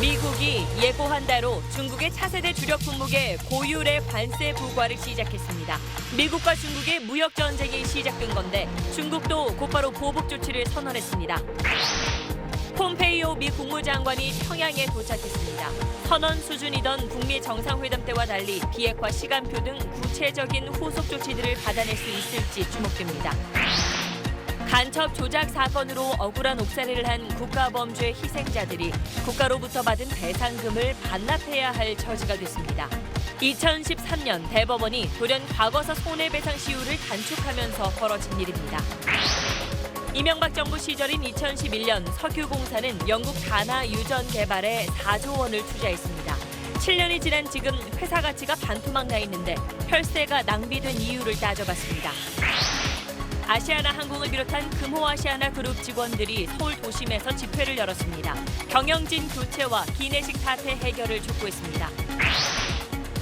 미국이 예고한 대로 중국의 차세대 주력 품목에 고율의 관세 부과를 시작했습니다. 미국과 중국의 무역 전쟁이 시작된 건데 중국도 곧바로 보복 조치를 선언했습니다. 폼페이오 미 국무장관이 평양에 도착했습니다. 선언 수준이던 북미 정상회담 때와 달리 비핵화 시간표 등 구체적인 후속 조치들을 받아낼 수 있을지 주목됩니다. 간첩 조작 사건으로 억울한 옥살이를 한 국가범죄 희생자들이 국가로부터 받은 배상금을 반납해야 할 처지가 됐습니다. 2013년 대법원이 돌연 과거사 손해배상 시효를 단축하면서 벌어진 일입니다. 이명박 정부 시절인 2011년 석유공사는 영국 다나 유전 개발에 4조 원을 투자했습니다. 7년이 지난 지금 회사 가치가 반토막 나 있는데 혈세가 낭비된 이유를 따져봤습니다. 아시아나 항공을 비롯한 금호아시아나 그룹 직원들이 서울 도심에서 집회를 열었습니다. 경영진 교체와 기내식 사태 해결을 촉구했습니다.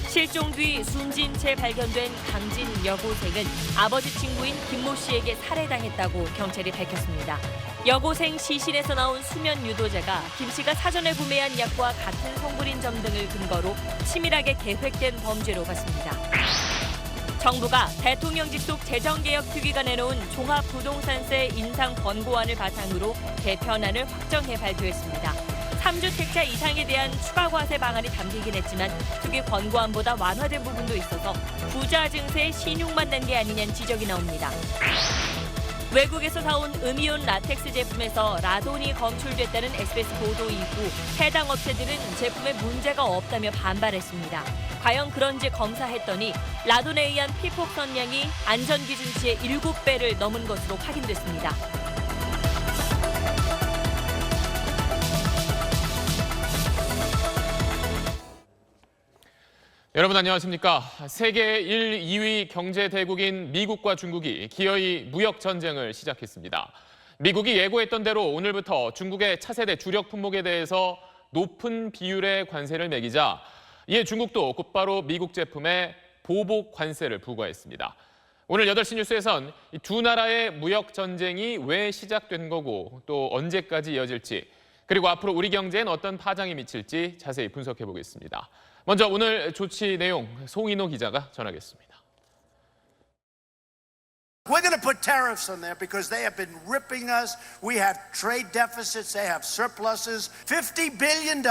실종 뒤 숨진 채 발견된 강진 여고생은 아버지 친구인 김모 씨에게 살해당했다고 경찰이 밝혔습니다. 여고생 시신에서 나온 수면 유도제가 김 씨가 사전에 구매한 약과 같은 성분인 점 등을 근거로 치밀하게 계획된 범죄로 봤습니다. 정부가 대통령 직속 재정개혁특위가 내놓은 종합부동산세 인상 권고안을 바탕으로 개편안을 확정해 발표했습니다. 3주택자 이상에 대한 추가 과세 방안이 담기긴 했지만 특위 권고안보다 완화된 부분도 있어서 부자 증세에 신용만 낸 게 아니냐는 지적이 나옵니다. 외국에서 사온 음이온 라텍스 제품에서 라돈이 검출됐다는 SBS 보도 이후 해당 업체들은 제품에 문제가 없다며 반발했습니다. 과연 그런지 검사했더니 라돈에 의한 피폭선량이 안전기준치의 7배를 넘은 것으로 확인됐습니다. 여러분 안녕하십니까. 세계 1, 2위 경제 대국인 미국과 중국이 기어이 무역 전쟁을 시작했습니다. 미국이 예고했던 대로 오늘부터 중국의 차세대 주력 품목에 대해서 높은 비율의 관세를 매기자 이에 중국도 곧바로 미국 제품에 보복 관세를 부과했습니다. 오늘 8시 뉴스에선 이 두 나라의 무역 전쟁이 왜 시작된 거고 또 언제까지 이어질지 그리고 앞으로 우리 경제엔 어떤 파장이 미칠지 자세히 분석해 보겠습니다. 먼저 오늘 조치 내용 송인호 기자가 전하겠습니다. We're going to put tariffs on there because they have been ripping us. We have trade deficits. They have surpluses. $50 billion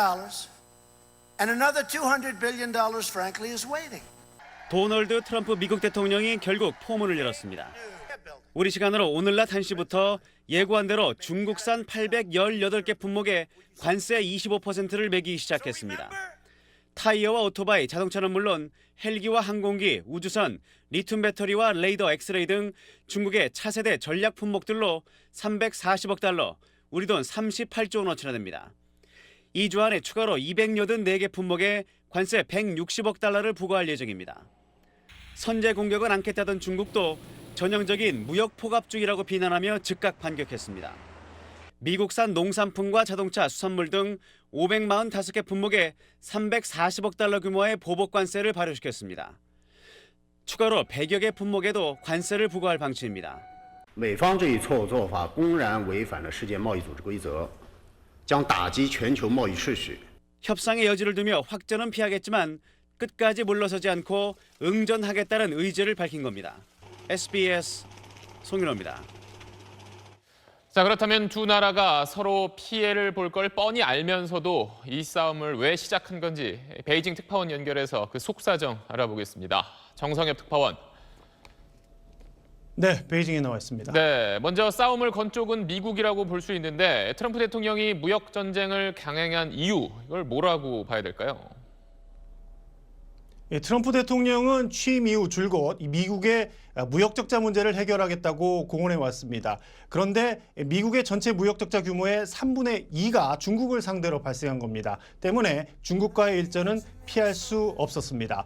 and another $200 billion, frankly, is waiting. 도널드 트럼프 미국 대통령이 결국 포문을 열었습니다. 우리 시간으로 오늘 낮 1시부터 예고한 대로 중국산 818개 품목에 관세 25%를 매기기 시작했습니다. 타이어와 오토바이, 자동차는 물론 헬기와 항공기, 우주선, 리튬 배터리와 레이더, 엑스레이 등 중국의 차세대 전략 품목들로 340억 달러, 우리 돈 38조 원어치나 됩니다. 2주 안에 추가로 284개 품목에 관세 160억 달러를 부과할 예정입니다. 선제 공격은 않겠다던 중국도 전형적인 무역 포갑주의라고 비난하며 즉각 반격했습니다. 미국산 농산품과 자동차, 수산물 등 545개 품목에 340억 달러 규모의 보복 관세를 발효시켰습니다. 추가로 100여 개 품목에도 관세를 부과할 방침입니다. 美方这一错误做法公然违反了世界贸易组织规则，将打击全球贸易秩序。 협상의 여지를 두며 확전은 피하겠지만 끝까지 물러서지 않고 응전하겠다는 의지를 밝힌 겁니다. SBS 송윤호입니다. 자, 그렇다면 두 나라가 서로 피해를 볼 걸 뻔히 알면서도 이 싸움을 왜 시작한 건지 베이징 특파원 연결해서 그 속사정 알아보겠습니다. 정성엽 특파원. 네, 베이징에 나와 있습니다. 네, 먼저 싸움을 건 쪽은 미국이라고 볼 수 있는데 트럼프 대통령이 무역 전쟁을 강행한 이유, 이걸 뭐라고 봐야 될까요? 예, 트럼프 대통령은 취임 이후 줄곧 미국의 무역 적자 문제를 해결하겠다고 공언해 왔습니다. 그런데 미국의 전체 무역 적자 규모의 3분의 2가 중국을 상대로 발생한 겁니다. 때문에 중국과의 일전은 피할 수 없었습니다.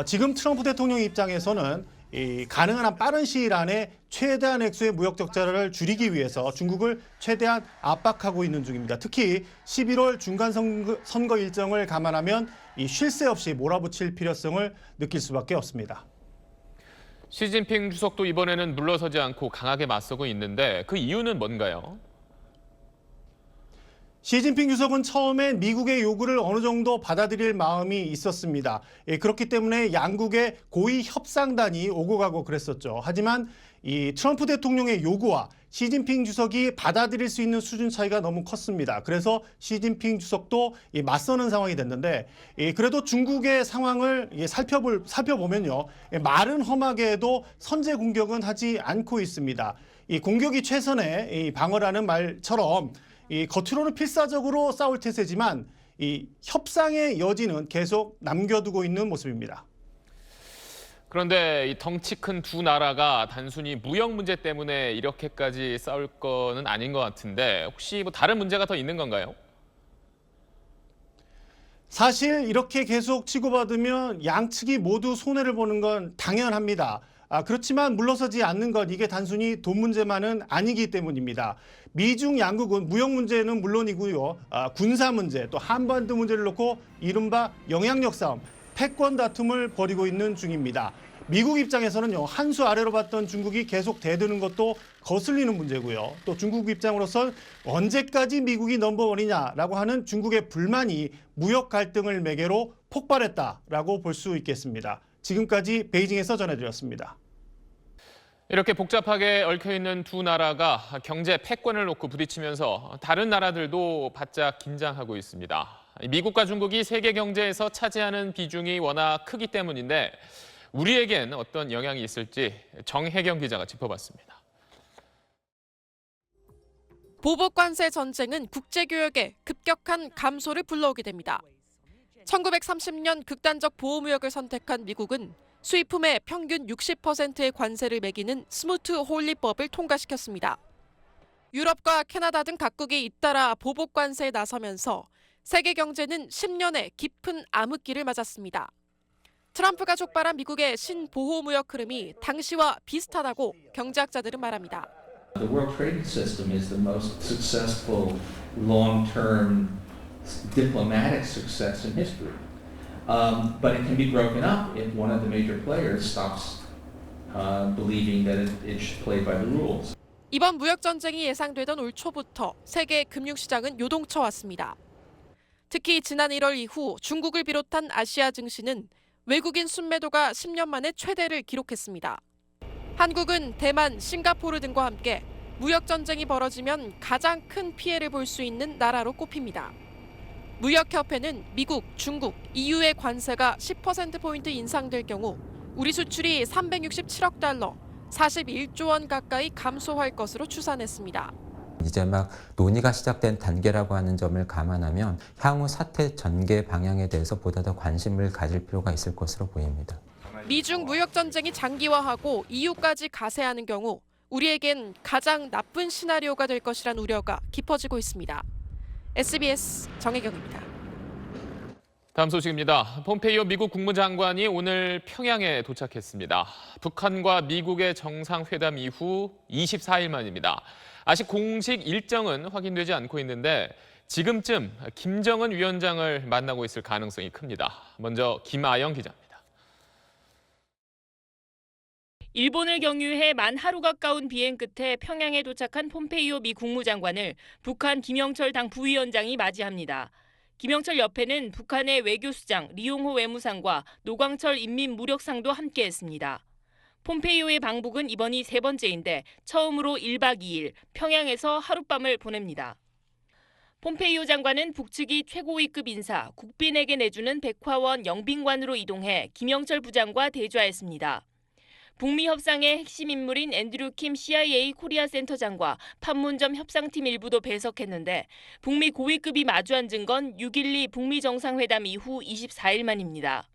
지금 트럼프 대통령 입장에서는 가능한 한 빠른 시일 안에 최대한 액수의 무역 적자를 줄이기 위해서 중국을 최대한 압박하고 있는 중입니다. 특히 11월 중간 선거 일정을 감안하면 쉴 새 없이 몰아붙일 필요성을 느낄 수밖에 없습니다. 시진핑 주석도 이번에는 물러서지 않고 강하게 맞서고 있는데 그 이유는 뭔가요? 시진핑 주석은 처음엔 미국의 요구를 어느 정도 받아들일 마음이 있었습니다. 그렇기 때문에 양국의 고위 협상단이 오고 가고 그랬었죠. 하지만 이 트럼프 대통령의 요구와 시진핑 주석이 받아들일 수 있는 수준 차이가 너무 컸습니다. 그래서 시진핑 주석도 맞서는 상황이 됐는데, 그래도 중국의 상황을 살펴보면요, 말은 험하게 해도 선제 공격은 하지 않고 있습니다. 이 공격이 최선의 방어라는 말처럼 이 겉으로는 필사적으로 싸울 태세지만 이 협상의 여지는 계속 남겨두고 있는 모습입니다. 그런데 이 덩치 큰 두 나라가 단순히 무역 문제 때문에 이렇게까지 싸울 거는 아닌 것 같은데 혹시 뭐 다른 문제가 더 있는 건가요? 사실 이렇게 계속 치고받으면 양측이 모두 손해를 보는 건 당연합니다. 그렇지만 물러서지 않는 것, 이게 단순히 돈 문제만은 아니기 때문입니다. 미중 양국은 무역 문제는 물론이고요, 군사 문제, 또 한반도 문제를 놓고 이른바 영향력 싸움, 패권 다툼을 벌이고 있는 중입니다. 미국 입장에서는요, 한 수 아래로 봤던 중국이 계속 대드는 것도 거슬리는 문제고요. 또 중국 입장으로서 언제까지 미국이 넘버원이냐라고 하는 중국의 불만이 무역 갈등을 매개로 폭발했다라고 볼 수 있겠습니다. 지금까지 베이징에서 전해드렸습니다. 이렇게 복잡하게 얽혀있는 두 나라가 경제 패권을 놓고 부딪히면서 다른 나라들도 바짝 긴장하고 있습니다. 미국과 중국이 세계 경제에서 차지하는 비중이 워낙 크기 때문인데 우리에겐 어떤 영향이 있을지 정혜경 기자가 짚어봤습니다. 보복 관세 전쟁은 국제교역에 급격한 감소를 불러오게 됩니다. 1930년 극단적 보호무역을 선택한 미국은 수입품의 평균 60%의 관세를 매기는 스무트 홀리법을 통과시켰습니다. 유럽과 캐나다 등 각국이 잇따라 보복 관세에 나서면서 세계 경제는 10년의 깊은 암흑기를 맞았습니다. 트럼프가 촉발한 미국의 신보호무역 흐름이 당시와 비슷하다고 경제학자들은 말합니다. The World Trade System is the most successful long-term diplomatic success in history. But it can be broken up if one of the major players stops believing that it should play by the rules. 이번 무역 전쟁이 예상되던 올 초부터 세계 금융시장은 요동쳐 왔습니다. 특히 지난 1월 이후 중국을 비롯한 아시아 증시는 외국인 순매도가 10년 만에 최대를 기록했습니다. 한국은 대만, 싱가포르 등과 함께 무역 전쟁이 벌어지면 가장 큰 피해를 볼 수 있는 나라로 꼽힙니다. 무역협회는 미국, 중국, EU의 관세가 10%포인트 인상될 경우 우리 수출이 367억 달러, 41조 원 가까이 감소할 것으로 추산했습니다. 이제 막 논의가 시작된 단계라고 하는 점을 감안하면 향후 사태 전개 방향에 대해서 보다 더 관심을 가질 필요가 있을 것으로 보입니다. 미중 무역 전쟁이 장기화하고 EU까지 가세하는 경우 우리에겐 가장 나쁜 시나리오가 될 것이란 우려가 깊어지고 있습니다. SBS 정혜경입니다. 다음 소식입니다. 폼페이오 미국 국무장관이 오늘 평양에 도착했습니다. 북한과 미국의 정상회담 이후 24일 만입니다. 아직 공식 일정은 확인되지 않고 있는데 지금쯤 김정은 위원장을 만나고 있을 가능성이 큽니다. 먼저 김아영 기자입니다. 일본을 경유해 만 하루 가까운 비행 끝에 평양에 도착한 폼페이오 미 국무장관을 북한 김영철 당 부위원장이 맞이합니다. 김영철 옆에는 북한의 외교수장 리용호 외무상과 노광철 인민무력상도 함께했습니다. 폼페이오의 방북은 이번이 세 번째인데 처음으로 1박 2일 평양에서 하룻밤을 보냅니다. 폼페이오 장관은 북측이 최고위급 인사 국빈에게 내주는 백화원 영빈관으로 이동해 김영철 부장과 대좌했습니다. 북미 협상의 핵심 인물인 앤드류 킴 CIA 코리아 센터장과 판문점 협상팀 일부도 배석했는데 북미 고위급이 마주 앉은 건 6.12 북미 정상회담 이후 24일 만입니다.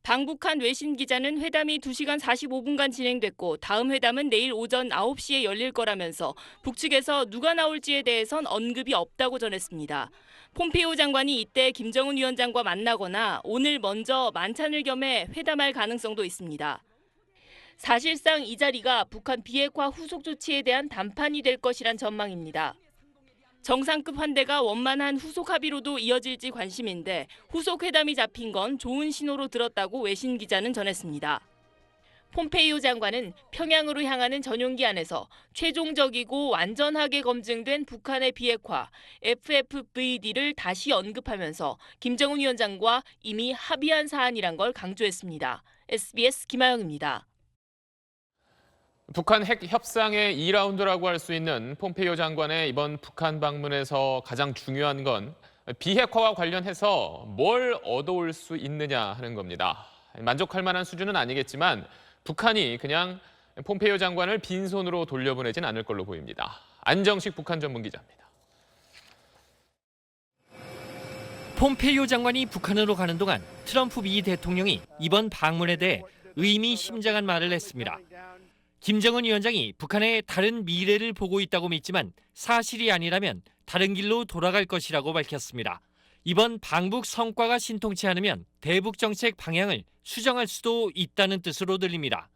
방북한 외신 기자는 회담이 2시간 45분간 진행됐고 다음 회담은 내일 오전 9시에 열릴 거라면서 북측에서 누가 나올지에 대해선 언급이 없다고 전했습니다. 폼페이오 장관이 이때 김정은 위원장과 만나거나 오늘 먼저 만찬을 겸해 회담할 가능성도 있습니다. 사실상 이 자리가 북한 비핵화 후속 조치에 대한 담판이 될 것이란 전망입니다. 정상급 환대가 원만한 후속 합의로도 이어질지 관심인데 후속 회담이 잡힌 건 좋은 신호로 들었다고 외신 기자는 전했습니다. 폼페이오 장관은 평양으로 향하는 전용기 안에서 최종적이고 완전하게 검증된 북한의 비핵화 FFVD를 다시 언급하면서 김정은 위원장과 이미 합의한 사안이란 걸 강조했습니다. SBS 김아영입니다. 북한 핵 협상의 2라운드라고 할 수 있는 폼페이오 장관의 이번 북한 방문에서 가장 중요한 건 비핵화와 관련해서 뭘 얻어올 수 있느냐 하는 겁니다. 만족할 만한 수준은 아니겠지만 북한이 그냥 폼페이오 장관을 빈손으로 돌려보내진 않을 걸로 보입니다. 안정식 북한 전문 기자입니다. 폼페이오 장관이 북한으로 가는 동안 트럼프 미 대통령이 이번 방문에 대해 의미심장한 말을 했습니다. 김정은 위원장이 북한의 다른 미래를 보고 있다고 믿지만 사실이 아니라면 다른 길로 돌아갈 것이라고 밝혔습니다. 이번 방북 성과가 신통치 않으면 대북 정책 방향을 수정할 수도 있다는 뜻으로 들립니다.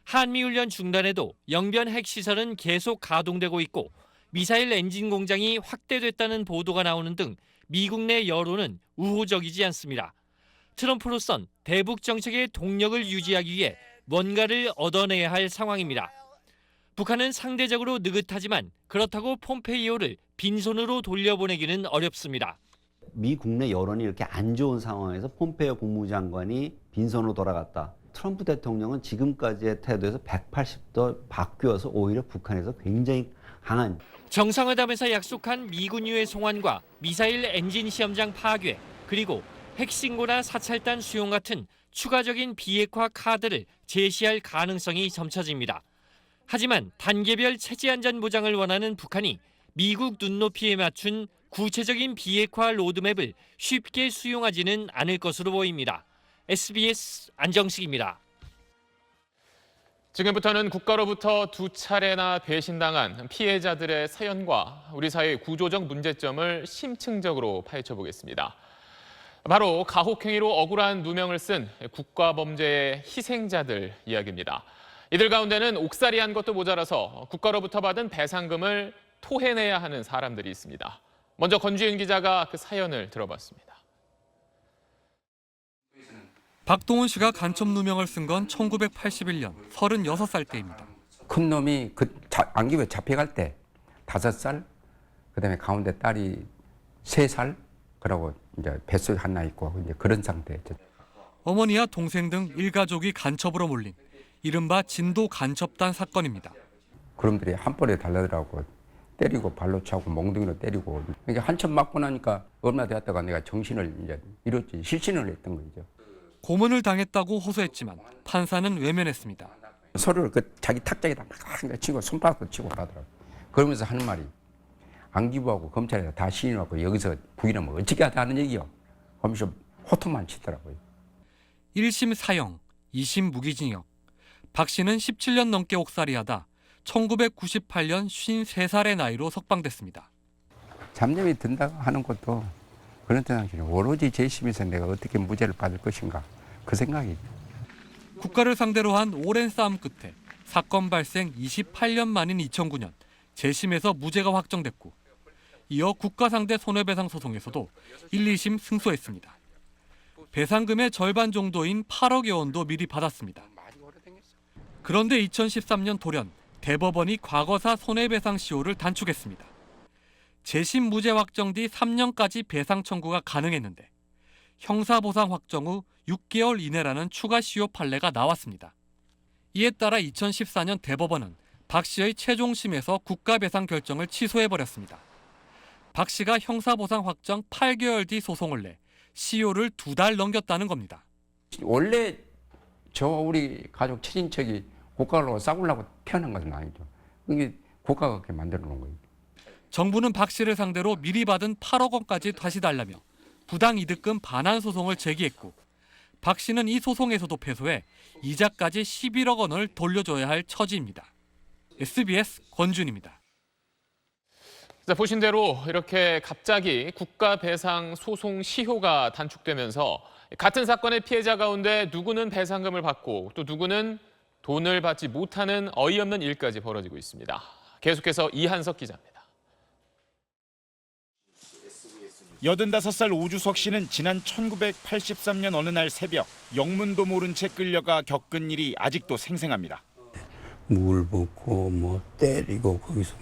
한미훈련 중단에도 영변 핵시설은 계속 가동되고 있고 미사일 엔진 공장이 확대됐다는 보도가 나오는 등 미국 내 여론은 우호적이지 않습니다. 트럼프로선 대북 정책의 동력을 유지하기 위해 뭔가를 얻어내야 할 상황입니다. 북한은 상대적으로 느긋하지만 그렇다고 폼페이오를 빈손으로 돌려보내기는 어렵습니다. 미 국내 여론이 이렇게 안 좋은 상황에서 폼페이오 국무장관이 빈손으로 돌아갔다. 트럼프 대통령은 지금까지의 태도에서 180도 바뀌어서 오히려 북한에서 굉장히 강한 정상회담에서 약속한 미군유해 송환과 미사일 엔진 시험장 파괴, 그리고 핵신고나 사찰단 수용 같은 추가적인 비핵화 카드를 제시할 가능성이 점쳐집니다. 하지만 단계별 체제 안전 보장을 원하는 북한이 미국 눈높이에 맞춘 구체적인 비핵화 로드맵을 쉽게 수용하지는 않을 것으로 보입니다. SBS 안정식입니다. 지금부터는 국가로부터 2차례나 배신당한 피해자들의 사연과 우리 사회의 구조적 문제점을 심층적으로 파헤쳐 보겠습니다. 바로 가혹행위로 억울한 누명을 쓴 국가범죄의 희생자들 이야기입니다. 이들 가운데는 옥살이 한 것도 모자라서 국가로부터 받은 배상금을 토해내야 하는 사람들이 있습니다. 먼저 권주윤 기자가 그 사연을 들어봤습니다. 박동훈 씨가 간첩 누명을 쓴 건 1981년 36살 때입니다. 큰 놈이 안기부에 잡혀갈 때 5살, 그다음에 가운데 딸이 3살, 그러고 이제 뱃속에 하나 있고 이제 그런 상태였죠. 어머니와 동생 등 일가족이 간첩으로 몰린 이른바 진도 간첩단 사건입니다. 그놈들이 한 번에 달라들하고 때리고 발로 차고 몽둥이로 때리고 그러니까 한참 맞고 나니까 얼마 되었다가 내가 정신을 이제 잃었지 실신을 했던 거죠. 고문을 당했다고 호소했지만 판사는 외면했습니다. 서로를 자기 탁자에다 막 치고 손바닥도 치고 하더라고. 그러면서 하는 말이 안기부하고 검찰에서 다 시인하고 여기서 부인하면 어떻게 하자는 얘기요. 하면서 호통만 치더라고요. 1심 사형, 2심 무기징역. 박 씨는 17년 넘게 옥살이하다 1998년 53살의 나이로 석방됐습니다. 잡념이 든다고 하는 것도 그런 생각이죠. 오로지 재심에서 내가 어떻게 무죄를 받을 것인가 그 생각이. 국가를 상대로 한 오랜 싸움 끝에 사건 발생 28년 만인 2009년 재심에서 무죄가 확정됐고 이어 국가 상대 손해배상 소송에서도 1, 2심 승소했습니다. 배상금의 절반 정도인 8억여 원도 미리 받았습니다. 그런데 2013년 돌연 대법원이 과거사 손해배상 시효를 단축했습니다. 재심 무죄 확정 뒤 3년까지 배상 청구가 가능했는데 형사보상 확정 후 6개월 이내라는 추가 시효 판례가 나왔습니다. 이에 따라 2014년 대법원은 박 씨의 최종심에서 국가배상 결정을 취소해버렸습니다. 박 씨가 형사보상 확정 8개월 뒤 소송을 내 시효를 2달 넘겼다는 겁니다. 원래 우리 가족 친인척이 국가로 싸우려고 태어난 것은 아니죠. 이게 국가가 그렇게 만들어 놓은 거예요. 정부는 박 씨를 상대로 미리 받은 8억 원까지 다시 달라며 부당 이득금 반환 소송을 제기했고 박 씨는 이 소송에서도 패소해 이자까지 11억 원을 돌려줘야 할 처지입니다. SBS 권준입니다. 자, 보신 대로 이렇게 갑자기 국가배상 소송 시효가 단축되면서 같은 사건의 피해자 가운데 누구는 배상금을 받고 또 누구는 돈을 받지 못하는 어이없는 일까지 벌어지고 있습니다. 계속해서 이한석 기자입니다. 85살 오주석 씨는 지난 1983년 어느 날 새벽 영문도 모른 채 끌려가 겪은 일이 아직도 생생합니다. 물 붓고 뭐 때리고 거기서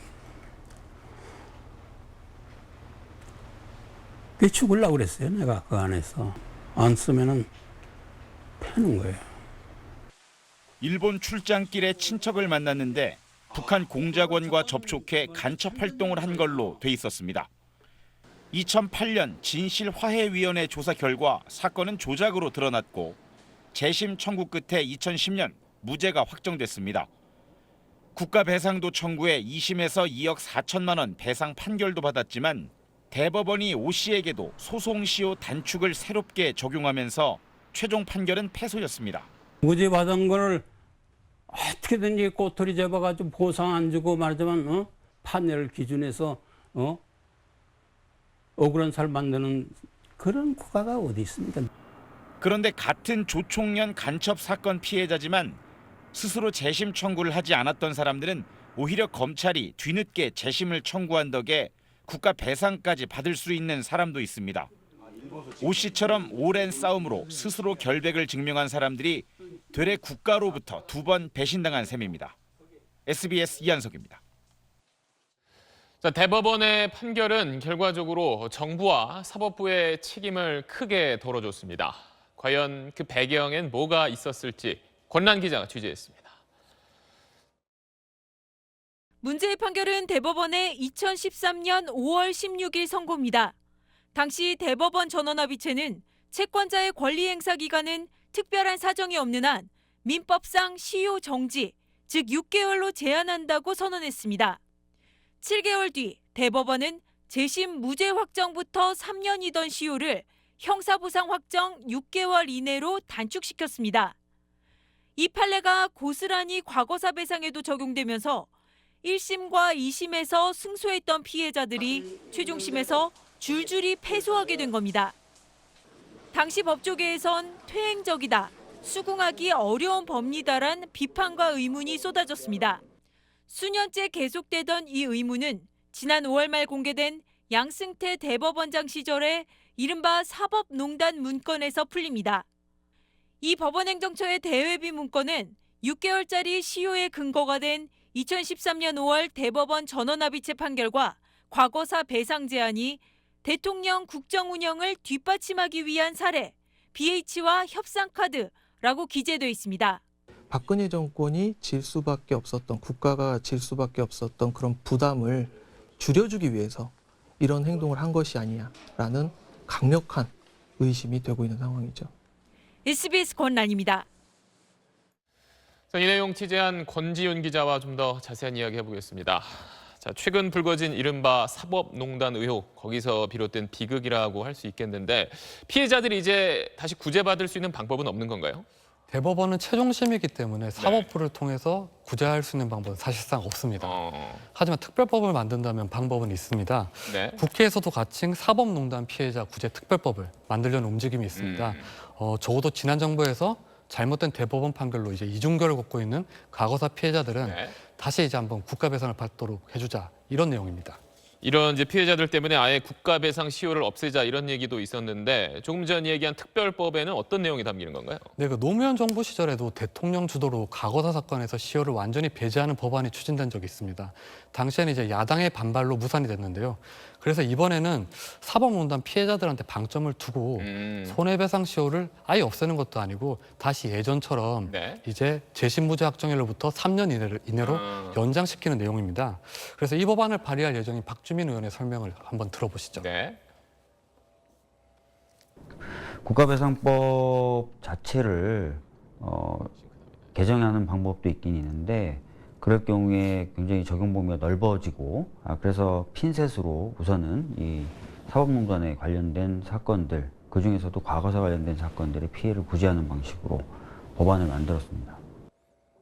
꽤 죽으려고 그랬어요. 내가 그 안에서 안 쓰면은 패는 거예요. 일본 출장길에 친척을 만났는데 북한 공작원과 접촉해 간첩 활동을 한 걸로 돼 있었습니다. 2008년 진실화해위원회 조사 결과 사건은 조작으로 드러났고 재심 청구 끝에 2010년 무죄가 확정됐습니다. 국가배상도 청구해 2심에서 2억 4천만 원 배상 판결도 받았지만 대법원이 오 씨에게도 소송시효 단축을 새롭게 적용하면서 최종 판결은 패소였습니다. 무죄 받은 거를 어떻게든지 꼬투리 잡아가지고 보상 안 주고 말하자면 판례를 기준해서 억울한 살 만드는 그런 국가가 어디 있습니까? 그런데 같은 조총련 간첩 사건 피해자지만 스스로 재심 청구를 하지 않았던 사람들은 오히려 검찰이 뒤늦게 재심을 청구한 덕에 국가 배상까지 받을 수 있는 사람도 있습니다. 오 씨처럼 오랜 싸움으로 스스로 결백을 증명한 사람들이 되레 국가로부터 2번 배신당한 셈입니다. SBS 이한석입니다. 자, 대법원의 판결은 결과적으로 정부와 사법부의 책임을 크게 덜어줬습니다. 과연 그 배경엔 뭐가 있었을지 권란 기자가 취재했습니다. 문제의 판결은 대법원의 2013년 5월 16일 선고입니다. 당시 대법원 전원합의체는 채권자의 권리 행사 기간은 특별한 사정이 없는 한 민법상 시효 정지, 즉 6개월로 제한한다고 선언했습니다. 7개월 뒤 대법원은 재심 무죄 확정부터 3년이던 시효를 형사보상 확정 6개월 이내로 단축시켰습니다. 이 판례가 고스란히 과거사 배상에도 적용되면서 1심과 2심에서 승소했던 피해자들이 최종심에서 줄줄이 패소하게 된 겁니다. 당시 법조계에선 퇴행적이다, 수긍하기 어려운 법리다란 비판과 의문이 쏟아졌습니다. 수년째 계속되던 이 의문은 지난 5월 말 공개된 양승태 대법원장 시절의 이른바 사법농단 문건에서 풀립니다. 이 법원행정처의 대회비 문건은 6개월짜리 시효의 근거가 된 2013년 5월 대법원 전원합의체 판결과 과거사 배상 제한이 대통령 국정 운영을 뒷받침하기 위한 사례, BH와 협상카드라고 기재되어 있습니다. 박근혜 정권이 질 수밖에 없었던, 국가가 질 수밖에 없었던 그런 부담을 줄여주기 위해서 이런 행동을 한 것이 아니냐라는 강력한 의심이 되고 있는 상황이죠. SBS 권란입니다. 이 내용 취재한 권지윤 기자와 좀 더 자세한 이야기 해보겠습니다. 자, 최근 불거진 이른바 사법농단 의혹, 거기서 비롯된 비극이라고 할 수 있겠는데 피해자들이 이제 다시 구제받을 수 있는 방법은 없는 건가요? 대법원은 최종심이기 때문에 사법부를 통해서 구제할 수 있는 방법은 사실상 없습니다. 하지만 특별법을 만든다면 방법은 있습니다. 네. 국회에서도 가칭 사법농단 피해자 구제 특별법을 만들려는 움직임이 있습니다. 적어도 지난 정부에서 잘못된 대법원 판결로 이제 이중결을 겪고 있는 과거사 피해자들은 다시 이제 한번 국가배상을 받도록 해주자, 이런 내용입니다. 이런 이제 피해자들 때문에 아예 국가배상 시효를 없애자 이런 얘기도 있었는데 조금 전 얘기한 특별법에는 어떤 내용이 담기는 건가요? 네, 그 노무현 정부 시절에도 대통령 주도로 과거사 사건에서 시효를 완전히 배제하는 법안이 추진된 적이 있습니다. 당시에는 이제 야당의 반발로 무산이 됐는데요. 그래서 이번에는 사법농단 피해자들한테 방점을 두고 손해배상 시효를 아예 없애는 것도 아니고 다시 예전처럼 이제 재심 무죄 확정일로부터 3년 이내로 연장시키는 내용입니다. 그래서 이 법안을 발의할 예정인 박주민 의원의 설명을 한번 들어보시죠. 네. 국가배상법 자체를 개정하는 방법도 있긴 있는데 그럴 경우에 굉장히 적용 범위가 넓어지고 그래서 핀셋으로 우선은 이 사법농단에 관련된 사건들, 그중에서도 과거사 관련된 사건들의 피해를 구제하는 방식으로 법안을 만들었습니다.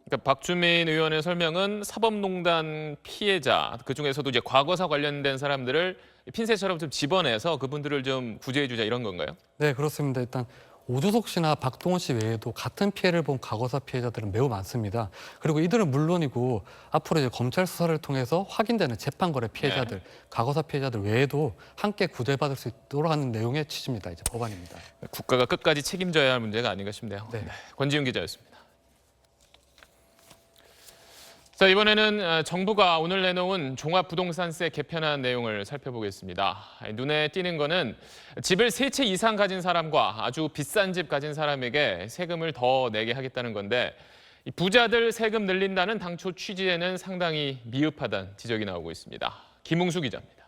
그러니까 박주민 의원의 설명은 사법농단 피해자, 그중에서도 이제 과거사 관련된 사람들을 핀셋처럼 좀 집어내서 그분들을 좀 구제해주자 이런 건가요? 네, 그렇습니다. 일단 오주석 씨나 박동원 씨 외에도 같은 피해를 본 과거사 피해자들은 매우 많습니다. 그리고 이들은 물론이고 앞으로 이제 검찰 수사를 통해서 확인되는 재판거래 피해자들, 과거사 피해자들 외에도 함께 구제받을 수 있도록 하는 내용의 취지입니다. 이제 법안입니다. 국가가 끝까지 책임져야 할 문제가 아닌가 싶네요. 네. 권지윤 기자였습니다. 자, 이번에는 정부가 오늘 내놓은 종합부동산세 개편안 내용을 살펴보겠습니다. 눈에 띄는 거는 집을 3채 이상 가진 사람과 아주 비싼 집 가진 사람에게 세금을 더 내게 하겠다는 건데 부자들 세금 늘린다는 당초 취지에는 상당히 미흡하다는 지적이 나오고 있습니다. 김웅수 기자입니다.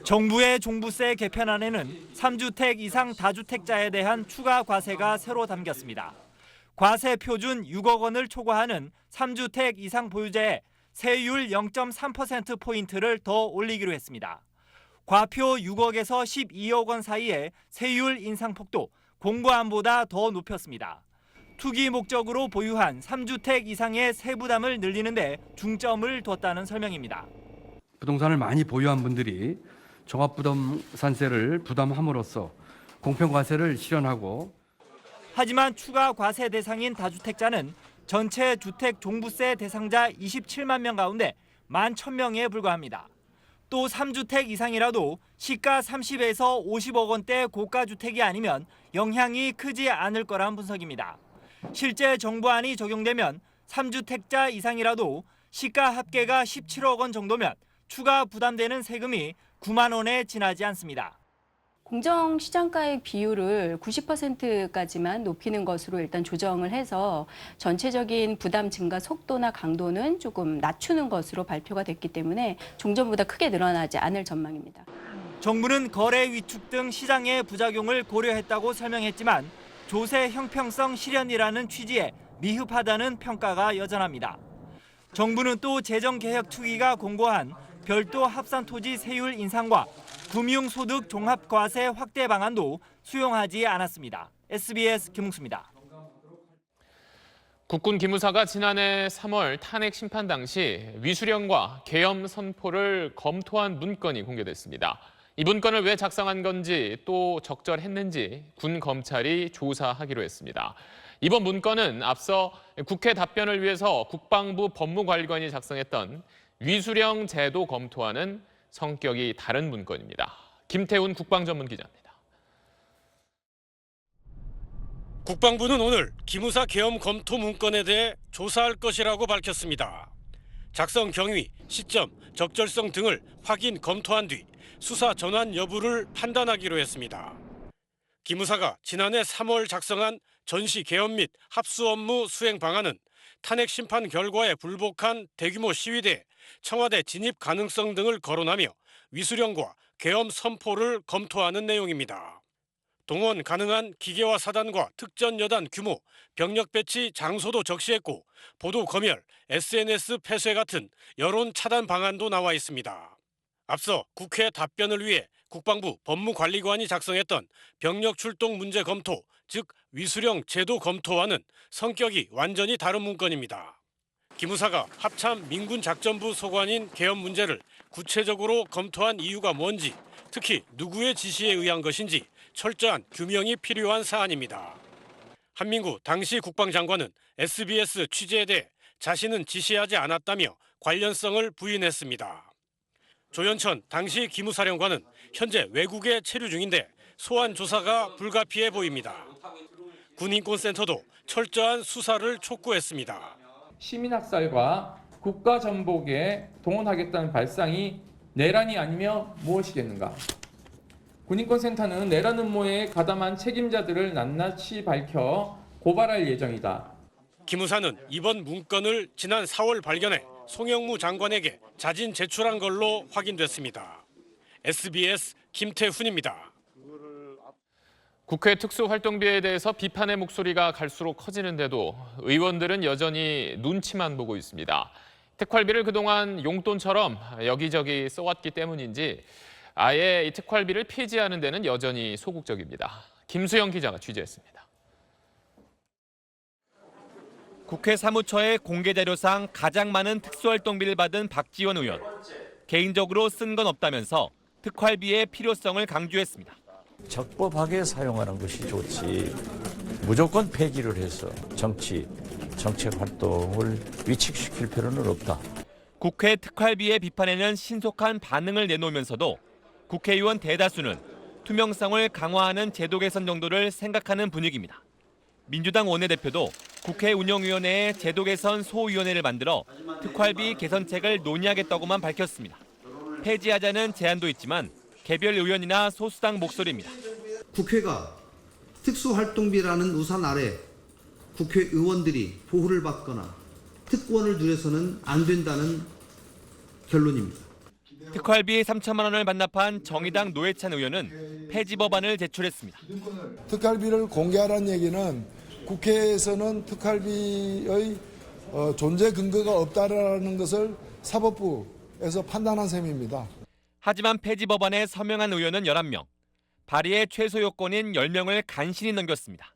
정부의 종부세 개편안에는 3주택 이상 다주택자에 대한 추가 과세가 새로 담겼습니다. 과세 표준 6억 원을 초과하는 3주택 이상 보유자에 세율 0.3%포인트를 더 올리기로 했습니다. 과표 6억에서 12억 원 사이의 세율 인상폭도 공고안보다 더 높였습니다. 투기 목적으로 보유한 3주택 이상의 세부담을 늘리는 데 중점을 뒀다는 설명입니다. 부동산을 많이 보유한 분들이 종합부동산세를 부담함으로써 공평과세를 실현하고 하지만 추가 과세 대상인 다주택자는 전체 주택 종부세 대상자 27만 명 가운데 11,000명에 불과합니다. 또 3주택 이상이라도 시가 30에서 50억 원대 고가주택이 아니면 영향이 크지 않을 거란 분석입니다. 실제 정부안이 적용되면 3주택자 이상이라도 시가 합계가 17억 원 정도면 추가 부담되는 세금이 9만 원에 지나지 않습니다. 공정시장가액 비율을 90%까지만 높이는 것으로 일단 조정을 해서 전체적인 부담 증가 속도나 강도는 조금 낮추는 것으로 발표가 됐기 때문에 종전보다 크게 늘어나지 않을 전망입니다. 정부는 거래 위축 등 시장의 부작용을 고려했다고 설명했지만 조세 형평성 실현이라는 취지에 미흡하다는 평가가 여전합니다. 정부는 또 재정개혁특위가 공고한 별도 합산토지 세율 인상과 금융소득 종합과세 확대 방안도 수용하지 않았습니다. SBS 김웅수입니다. 국군 기무사가 지난해 3월 탄핵 심판 당시 위수령과 계엄 선포를 검토한 문건이 공개됐습니다. 이 문건을 왜 작성한 건지 또 적절했는지 군 검찰이 조사하기로 했습니다. 이번 문건은 앞서 국회 답변을 위해서 국방부 법무관리관이 작성했던 위수령 제도 검토와는 성격이 다른 문건입니다. 김태훈 국방전문기자입니다. 국방부는 오늘 기무사 계엄 검토 문건에 대해 조사할 것이라고 밝혔습니다. 작성 경위, 시점, 적절성 등을 확인 검토한 뒤 수사 전환 여부를 판단하기로 했습니다. 기무사가 지난해 3월 작성한 전시 계엄 및 합수 업무 수행 방안은 탄핵 심판 결과에 불복한 대규모 시위대, 청와대 진입 가능성 등을 거론하며 위수령과 계엄 선포를 검토하는 내용입니다. 동원 가능한 기계화 사단과 특전 여단 규모, 병력 배치 장소도 적시했고 보도 검열, SNS 폐쇄 같은 여론 차단 방안도 나와 있습니다. 앞서 국회 답변을 위해 국방부 법무관리관이 작성했던 병력 출동 문제 검토, 즉 위수령 제도 검토와는 성격이 완전히 다른 문건입니다. 기무사가 합참 민군작전부 소관인 계엄 문제를 구체적으로 검토한 이유가 뭔지, 특히 누구의 지시에 의한 것인지 철저한 규명이 필요한 사안입니다. 한민구 당시 국방장관은 SBS 취재에 대해 자신은 지시하지 않았다며 관련성을 부인했습니다. 조현천 당시 기무사령관은 현재 외국에 체류 중인데 소환 조사가 불가피해 보입니다. 군인권센터도 철저한 수사를 촉구했습니다. 시민학살과 국가전복에 동원하겠다는 발상이 내란이 아니며 무엇이겠는가? 군인권센터는 내란 음모에 가담한 책임자들을 낱낱이 밝혀 고발할 예정이다. 기무사는 이번 문건을 지난 4월 발견해 송영무 장관에게 자진 제출한 걸로 확인됐습니다. SBS 김태훈입니다. 국회 특수활동비에 대해서 비판의 목소리가 갈수록 커지는데도 의원들은 여전히 눈치만 보고 있습니다. 특활비를 그동안 용돈처럼 여기저기 써왔기 때문인지 아예 이 특활비를 폐지하는 데는 여전히 소극적입니다. 김수영 기자가 취재했습니다. 국회 사무처의 공개자료상 가장 많은 특수활동비를 받은 박지원 의원. 개인적으로 쓴 건 없다면서 특활비의 필요성을 강조했습니다. 적법하게 사용하는 것이 좋지 무조건 폐기를 해서 정책 활동을 위축시킬 필요는 없다. 국회 특활비의 비판에는 신속한 반응을 내놓으면서도 국회의원 대다수는 투명성을 강화하는 제도 개선 정도를 생각하는 분위기입니다. 민주당 원내대표도 국회 운영위원회에 제도 개선 소위원회를 만들어 특활비 개선책을 논의하겠다고만 밝혔습니다. 폐지하자는 제안도 있지만 개별 의원이나 소수당 목소리입니다. 국회가 특수활동비라는 우산 아래 국회의원들이 보호를 받거나 특권을 누려서는 안 된다는 결론입니다. 특활비 3천만 원을 반납한 정의당 노회찬 의원은 폐지 법안을 제출했습니다. 특활비를 공개하라는 얘기는 국회에서는 특활비의 존재 근거가 없다라는 것을 사법부에서 판단한 셈입니다. 하지만 폐지 법안에 서명한 의원은 11명, 발의의 최소 요건인 10명을 간신히 넘겼습니다.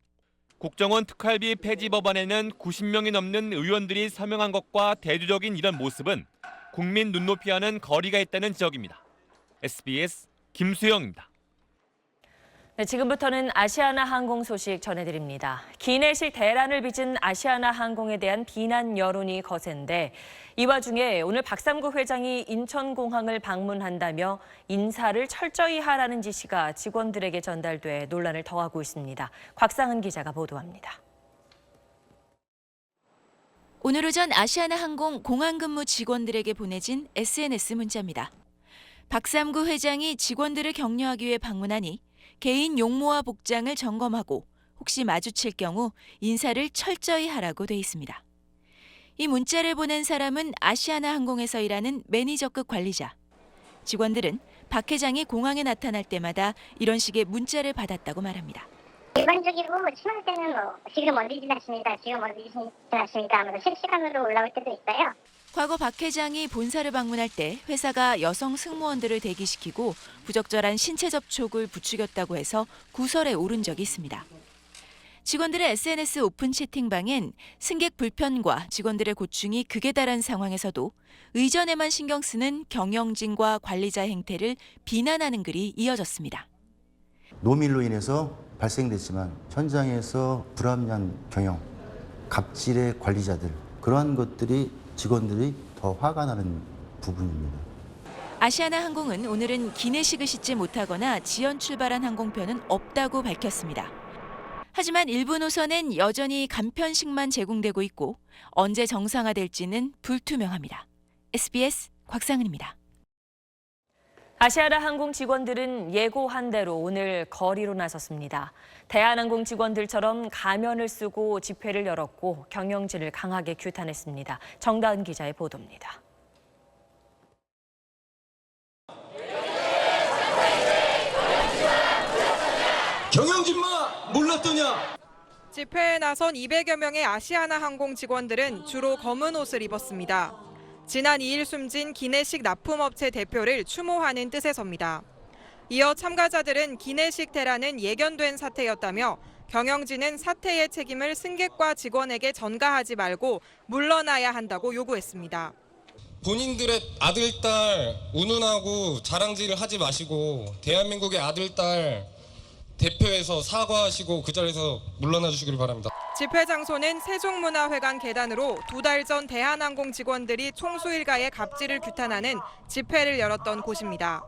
국정원 특활비 폐지 법안에는 90명이 넘는 의원들이 서명한 것과 대조적인 이런 모습은 국민 눈높이와는 거리가 있다는 지적입니다. SBS 김수영입니다. 네, 지금부터는 아시아나 항공 소식 전해드립니다. 기내식 대란을 빚은 아시아나 항공에 대한 비난 여론이 거센데 이 와중에 오늘 박삼구 회장이 인천공항을 방문한다며 인사를 철저히 하라는 지시가 직원들에게 전달돼 논란을 더하고 있습니다. 곽상은 기자가 보도합니다. 오늘 오전 아시아나 항공 공항 근무 직원들에게 보내진 SNS 문자입니다. 박삼구 회장이 직원들을 격려하기 위해 방문하니 개인 용모와 복장을 점검하고 혹시 마주칠 경우 인사를 철저히 하라고 돼 있습니다. 이 문자를 보낸 사람은 아시아나 항공에서 일하는 매니저급 관리자. 직원들은 박 회장이 공항에 나타날 때마다 이런 식의 문자를 받았다고 말합니다. 일반적이고 심할 때는 지금 어디 지났습니다. 지금 어디 지났습니다 하면서 실시간으로 올라올 때도 있어요. 과거 박 회장이 본사를 방문할 때 회사가 여성 승무원들을 대기시키고 부적절한 신체 접촉을 부추겼다고 해서 구설에 오른 적이 있습니다. 직원들의 SNS 오픈 채팅방엔 승객 불편과 직원들의 고충이 극에 달한 상황에서도 의전에만 신경 쓰는 경영진과 관리자 행태를 비난하는 글이 이어졌습니다. 노밀로 인해서 발생됐지만 현장에서 불합리한 경영, 갑질의 관리자들 그러한 것들이 직원들이 더 화가 나는 부분입니다. 아시아나 항공은 오늘은 기내식을 싣지 못하거나 지연 출발한 항공편은 없다고 밝혔습니다. 하지만 일부 노선엔 여전히 간편식만 제공되고 있고 언제 정상화될지는 불투명합니다. SBS 곽상은입니다. 아시아나 항공 직원들은 예고한 대로 오늘 거리로 나섰습니다. 대한항공 직원들처럼 가면을 쓰고 집회를 열었고 경영진을 강하게 규탄했습니다. 정다은 기자의 보도입니다. 경영진마 몰랐더냐? 집회에 나선 200여 명의 아시아나 항공 직원들은 주로 검은 옷을 입었습니다. 지난 2일 숨진 기내식 납품업체 대표를 추모하는 뜻에서입니다. 이어 참가자들은 기내식 대란은 예견된 사태였다며 경영진은 사태의 책임을 승객과 직원에게 전가하지 말고 물러나야 한다고 요구했습니다. 본인들의 아들, 딸 운운하고 자랑질을 하지 마시고 대한민국의 아들, 딸 대표에서 사과하시고 그 자리에서 물러나 주시길 바랍니다. 집회 장소는 세종문화회관 계단으로 2달 전 대한항공 직원들이 총수 일가의 갑질을 규탄하는 집회를 열었던 곳입니다.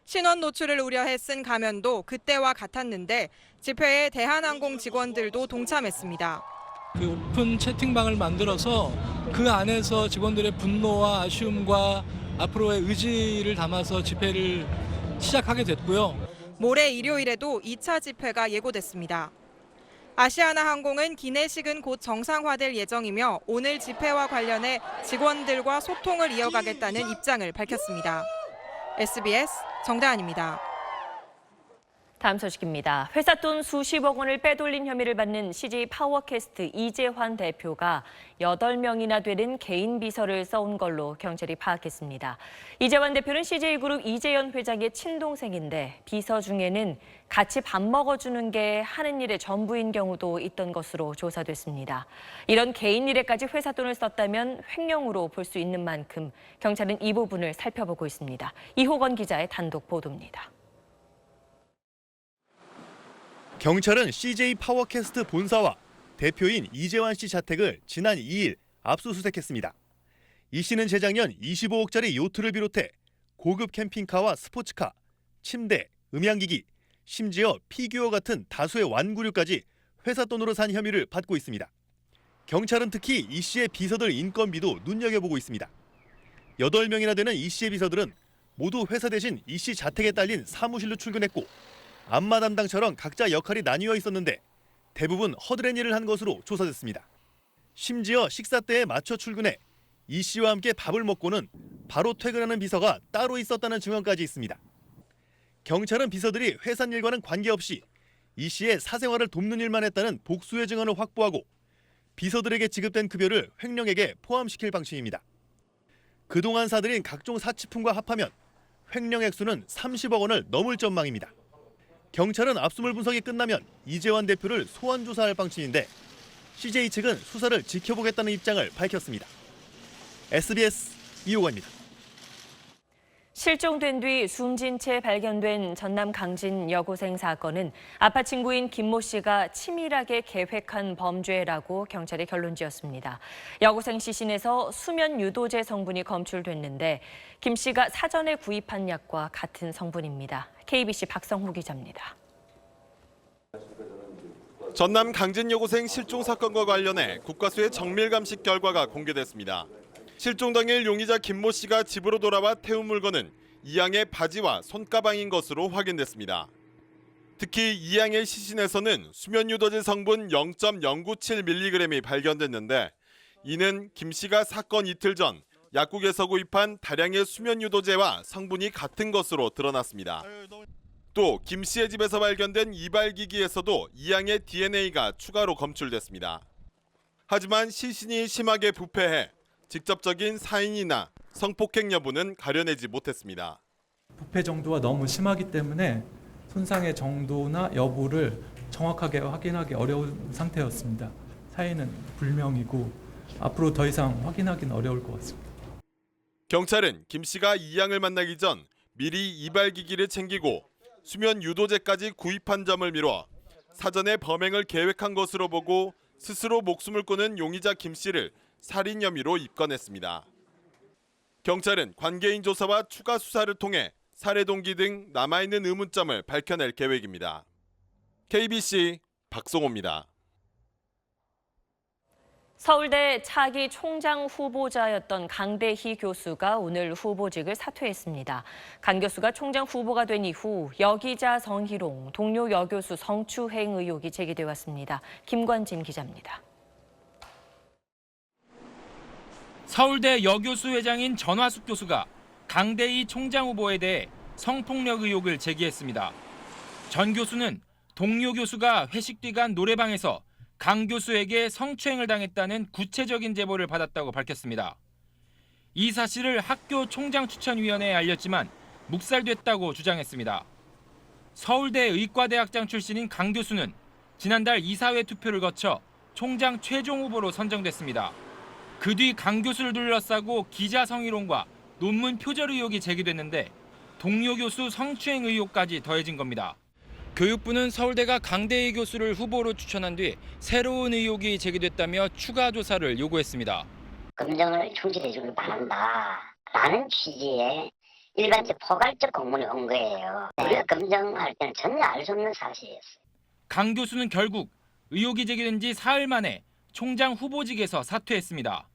신원 노출을 우려해 쓴 가면도 그때와 같았는데 집회에 대한항공 직원들도 동참했습니다. 그 오픈 채팅방을 만들어서 그 안에서 직원들의 분노와 아쉬움과 앞으로의 의지를 담아서 집회를 시작하게 됐고요. 모레 일요일에도 2차 집회가 예고됐습니다. 아시아나 항공은 기내식은 곧 정상화될 예정이며 오늘 집회와 관련해 직원들과 소통을 이어가겠다는 입장을 밝혔습니다. SBS 정다은입니다. 다음 소식입니다. 회사 돈 수십억 원을 빼돌린 혐의를 받는 CJ 파워캐스트 이재환 대표가 8명이나 되는 개인 비서를 써온 걸로 경찰이 파악했습니다. 이재환 대표는 CJ그룹 이재현 회장의 친동생인데 비서 중에는 같이 밥 먹어주는 게 하는 일의 전부인 경우도 있던 것으로 조사됐습니다. 이런 개인 일에까지 회사 돈을 썼다면 횡령으로 볼 수 있는 만큼 경찰은 이 부분을 살펴보고 있습니다. 이호건 기자의 단독 보도입니다. 경찰은 CJ 파워캐스트 본사와 대표인 이재환 씨 자택을 지난 2일 압수수색했습니다. 이 씨는 재작년 25억짜리 요트를 비롯해 고급 캠핑카와 스포츠카, 침대, 음향기기, 심지어 피규어 같은 다수의 완구류까지 회사 돈으로 산 혐의를 받고 있습니다. 경찰은 특히 이 씨의 비서들 인건비도 눈여겨보고 있습니다. 8명이나 되는 이 씨의 비서들은 모두 회사 대신 이 씨 자택에 딸린 사무실로 출근했고 안마 담당처럼 각자 역할이 나뉘어 있었는데 대부분 허드렛 일을 한 것으로 조사됐습니다. 심지어 식사 때에 맞춰 출근해 이 씨와 함께 밥을 먹고는 바로 퇴근하는 비서가 따로 있었다는 증언까지 있습니다. 경찰은 비서들이 회사 일과는 관계없이 이 씨의 사생활을 돕는 일만 했다는 복수의 증언을 확보하고 비서들에게 지급된 급여를 횡령액에 포함시킬 방침입니다. 그동안 사들인 각종 사치품과 합하면 횡령 액수는 30억 원을 넘을 전망입니다. 경찰은 압수물 분석이 끝나면 이재환 대표를 소환 조사할 방침인데 CJ 측은 수사를 지켜보겠다는 입장을 밝혔습니다. SBS 이호관입니다. 실종된 뒤 숨진 채 발견된 전남 강진 여고생 사건은 아빠 친구인 김모 씨가 치밀하게 계획한 범죄라고 경찰이 결론지었습니다. 여고생 시신에서 수면 유도제 성분이 검출됐는데 김 씨가 사전에 구입한 약과 같은 성분입니다. KBC 박성호 기자입니다. 전남 강진 여고생 실종 사건과 관련해 국과수의 정밀 감식 결과가 공개됐습니다. 실종 당일 용의자 김모 씨가 집으로 돌아와 태운 물건은 이양의 바지와 손가방인 것으로 확인됐습니다. 특히 이양의 시신에서는 수면유도제 성분 0.097mg이 발견됐는데 이는 김 씨가 사건 이틀 전 약국에서 구입한 다량의 수면유도제와 성분이 같은 것으로 드러났습니다. 또 김 씨의 집에서 발견된 이발기기에서도 이양의 DNA가 추가로 검출됐습니다. 하지만 시신이 심하게 부패해 직접적인 사인이나 성폭행 여부는 가려내지 못했습니다. 부패 정도가 너무 심하기 때문에 손상의 정도나 여부를 정확하게 확인하기 어려운 상태였습니다. 사인은 불명이고 앞으로 더 이상 확인하기는 어려울 것 같습니다. 경찰은 김 씨가 이양을 만나기 전 미리 이발기기를 챙기고 수면 유도제까지 구입한 점을 미뤄 사전에 범행을 계획한 것으로 보고 스스로 목숨을 끊은 용의자 김 씨를 살인 혐의로 입건했습니다. 경찰은 관계인 조사와 추가 수사를 통해 살해 동기 등 남아있는 의문점을 밝혀낼 계획입니다. KBC 박성호입니다. 서울대 차기 총장 후보자였던 강대희 교수가 오늘 후보직을 사퇴했습니다. 강 교수가 총장 후보가 된 이후 여기자 성희롱, 동료 여교수 성추행 의혹이 제기돼 왔습니다. 김관진 기자입니다. 서울대 여교수 회장인 전화숙 교수가 강대희 총장 후보에 대해 성폭력 의혹을 제기했습니다. 전 교수는 동료 교수가 회식 뒤 간 노래방에서 강 교수에게 성추행을 당했다는 구체적인 제보를 받았다고 밝혔습니다. 이 사실을 학교 총장추천위원회에 알렸지만 묵살됐다고 주장했습니다. 서울대 의과대학장 출신인 강 교수는 지난달 이사회 투표를 거쳐 총장 최종 후보로 선정됐습니다. 그 뒤 강 교수를 둘러싸고 기자 성희롱과 논문 표절 의혹이 제기됐는데 동료 교수 성추행 의혹까지 더해진 겁니다. 교육부는 서울대가 강대희 교수를 후보로 추천한 뒤 새로운 의혹이 제기됐다며 추가 조사를 요구했습니다. 검증을 충실해 주길 바란다라는 취지의 일반적 포괄적 공문이 온 거예요. 우리가 검증할 때는 전혀 알 수 없는 사실이었어요. 강 교수는 결국 의혹이 제기된 지 사흘 만에 총장 후보직에서 사퇴했습니다.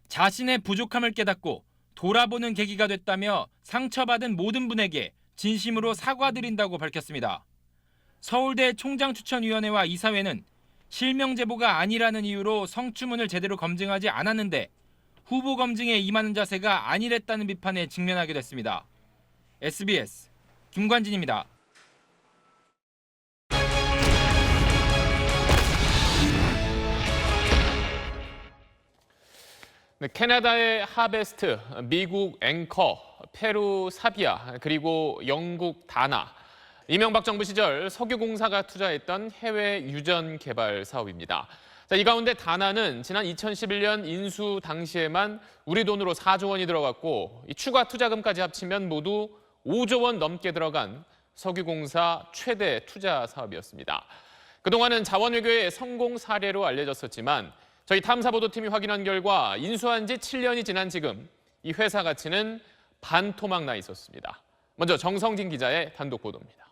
자신의 부족함을 깨닫고 돌아보는 계기가 됐다며 상처받은 모든 분에게 진심으로 사과드린다고 밝혔습니다. 서울대 총장추천위원회와 이사회는 실명 제보가 아니라는 이유로 성추문을 제대로 검증하지 않았는데 후보 검증에 임하는 자세가 아니랬다는 비판에 직면하게 됐습니다. SBS 김관진입니다. 네, 캐나다의 하베스트, 미국 앵커, 페루 사비아, 그리고 영국 다나. 이명박 정부 시절 석유공사가 투자했던 해외 유전 개발 사업입니다. 자, 이 가운데 다나는 지난 2011년 인수 당시에만 우리 돈으로 4조 원이 들어갔고 이 추가 투자금까지 합치면 모두 5조 원 넘게 들어간 석유공사 최대 투자 사업이었습니다. 그동안은 자원외교의 성공 사례로 알려졌었지만 저희 탐사보도팀이 확인한 결과 인수한 지 7년이 지난 지금 이 회사 가치는 반토막 나 있었습니다. 먼저 정성진 기자의 단독 보도입니다.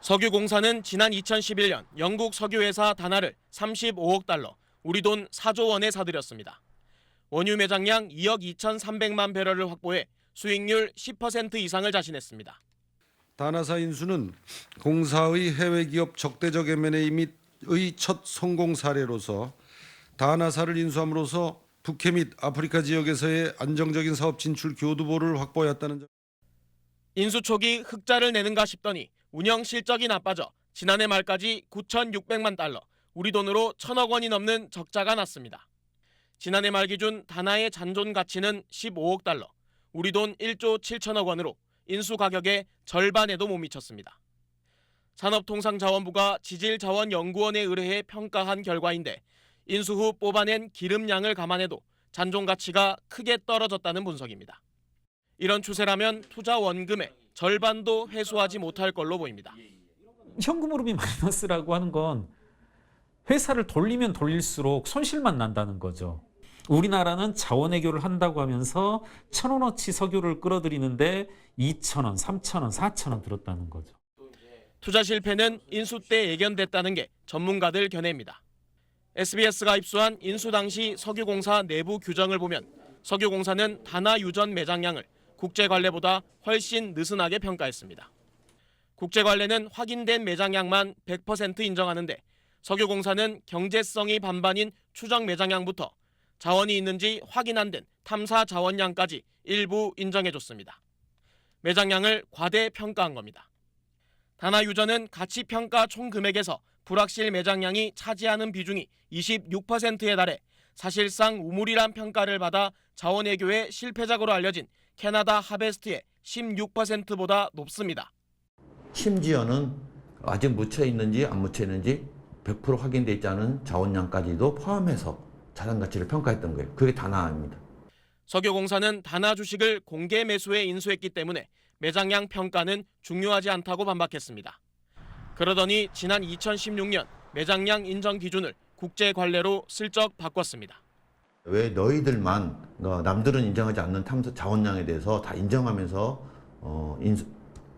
석유공사는 지난 2011년 영국 석유회사 다나를 35억 달러, 우리 돈 4조 원에 사들였습니다. 원유 매장량 2억 2,300만 배럴을 확보해 수익률 10% 이상을 자신했습니다. 다나사 인수는 공사의 해외 기업 적대적 M&A 및의 첫 성공 사례로서 다나사를 인수함으로써 북해 및 아프리카 지역에서의 안정적인 사업 진출 교두보를 확보하였다는 점. 인수 초기 흑자를 내는가 싶더니 운영 실적이 나빠져 지난해 말까지 9,600만 달러, 우리 돈으로 1,000억 원이 넘는 적자가 났습니다. 지난해 말 기준 다나의 잔존 가치는 15억 달러, 우리 돈 1조 7천억 원으로 인수 가격의 절반에도 못 미쳤습니다. 산업통상자원부가 지질자원연구원에 의뢰해 평가한 결과인데 인수 후 뽑아낸 기름량을 감안해도 잔존 가치가 크게 떨어졌다는 분석입니다. 이런 추세라면 투자 원금의 절반도 회수하지 못할 걸로 보입니다. 현금 흐름이 마이너스라고 하는 건 회사를 돌리면 돌릴수록 손실만 난다는 거죠. 우리나라는 자원외교를 한다고 하면서 1,000원어치 석유를 끌어들이는데 2,000원, 3,000원, 4,000원 들었다는 거죠. 투자 실패는 인수 때 예견됐다는 게 전문가들 견해입니다. SBS가 입수한 인수 당시 석유공사 내부 규정을 보면 석유공사는 다나 유전 매장량을 국제관례보다 훨씬 느슨하게 평가했습니다. 국제관례는 확인된 매장량만 100% 인정하는데 석유공사는 경제성이 반반인 추정 매장량부터 자원이 있는지 확인 안 된 탐사 자원량까지 일부 인정해줬습니다. 매장량을 과대평가한 겁니다. 다나 유전은 가치평가 총금액에서 불확실 매장량이 차지하는 비중이 26%에 달해 사실상 우물이란 평가를 받아 자원외교의 실패작으로 알려진 캐나다 하베스트의 16%보다 높습니다. 심지어는 아직 묻혀 있는지 안 묻혀 있는지 100% 확인되어 있지 않은 자원량까지도 포함해서 자산 가치를 평가했던 거예요. 그게 다나입니다. 석유공사는 다나 주식을 공개 매수해 인수했기 때문에 매장량 평가는 중요하지 않다고 반박했습니다. 그러더니 지난 2016년 매장량 인정 기준을 국제관례로 슬쩍 바꿨습니다. 왜 너희들만 남들은 인정하지 않는 탐사 자원량에 대해서 다 인정하면서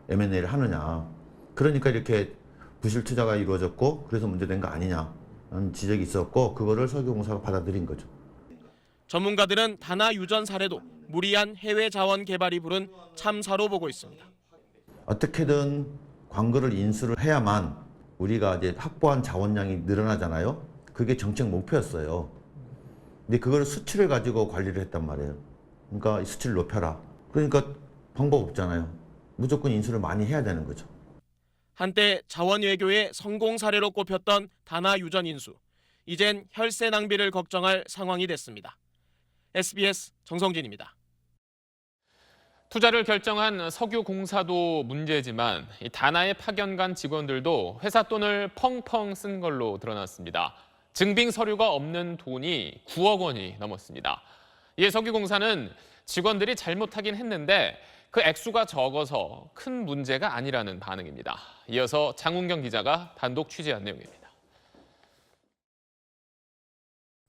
M&A를 하느냐. 그러니까 이렇게 부실 투자가 이루어졌고 그래서 문제된 거 아니냐는 지적이 있었고 그거를 석유공사가 받아들인 거죠. 전문가들은 다나 유전 사례도 무리한 해외 자원 개발이 부른 참사로 보고 있습니다. 어떻게든 광고를 인수를 해야만 우리가 이제 확보한 자원량이 늘어나잖아요. 그게 정책 목표였어요. 근데 그걸 수치를 가지고 관리를 했단 말이에요. 그러니까 수치를 높여라. 그러니까 방법 없잖아요. 무조건 인수를 많이 해야 되는 거죠. 한때 자원외교의 성공 사례로 꼽혔던 다나 유전 인수. 이젠 혈세 낭비를 걱정할 상황이 됐습니다. SBS 정성진입니다. 투자를 결정한 석유공사도 문제지만 이 다나에 파견 간 직원들도 회사 돈을 펑펑 쓴 걸로 드러났습니다. 증빙 서류가 없는 돈이 9억 원이 넘었습니다. 이에 석유공사는 직원들이 잘못하긴 했는데 그 액수가 적어서 큰 문제가 아니라는 반응입니다. 이어서 장훈경 기자가 단독 취재한 내용입니다.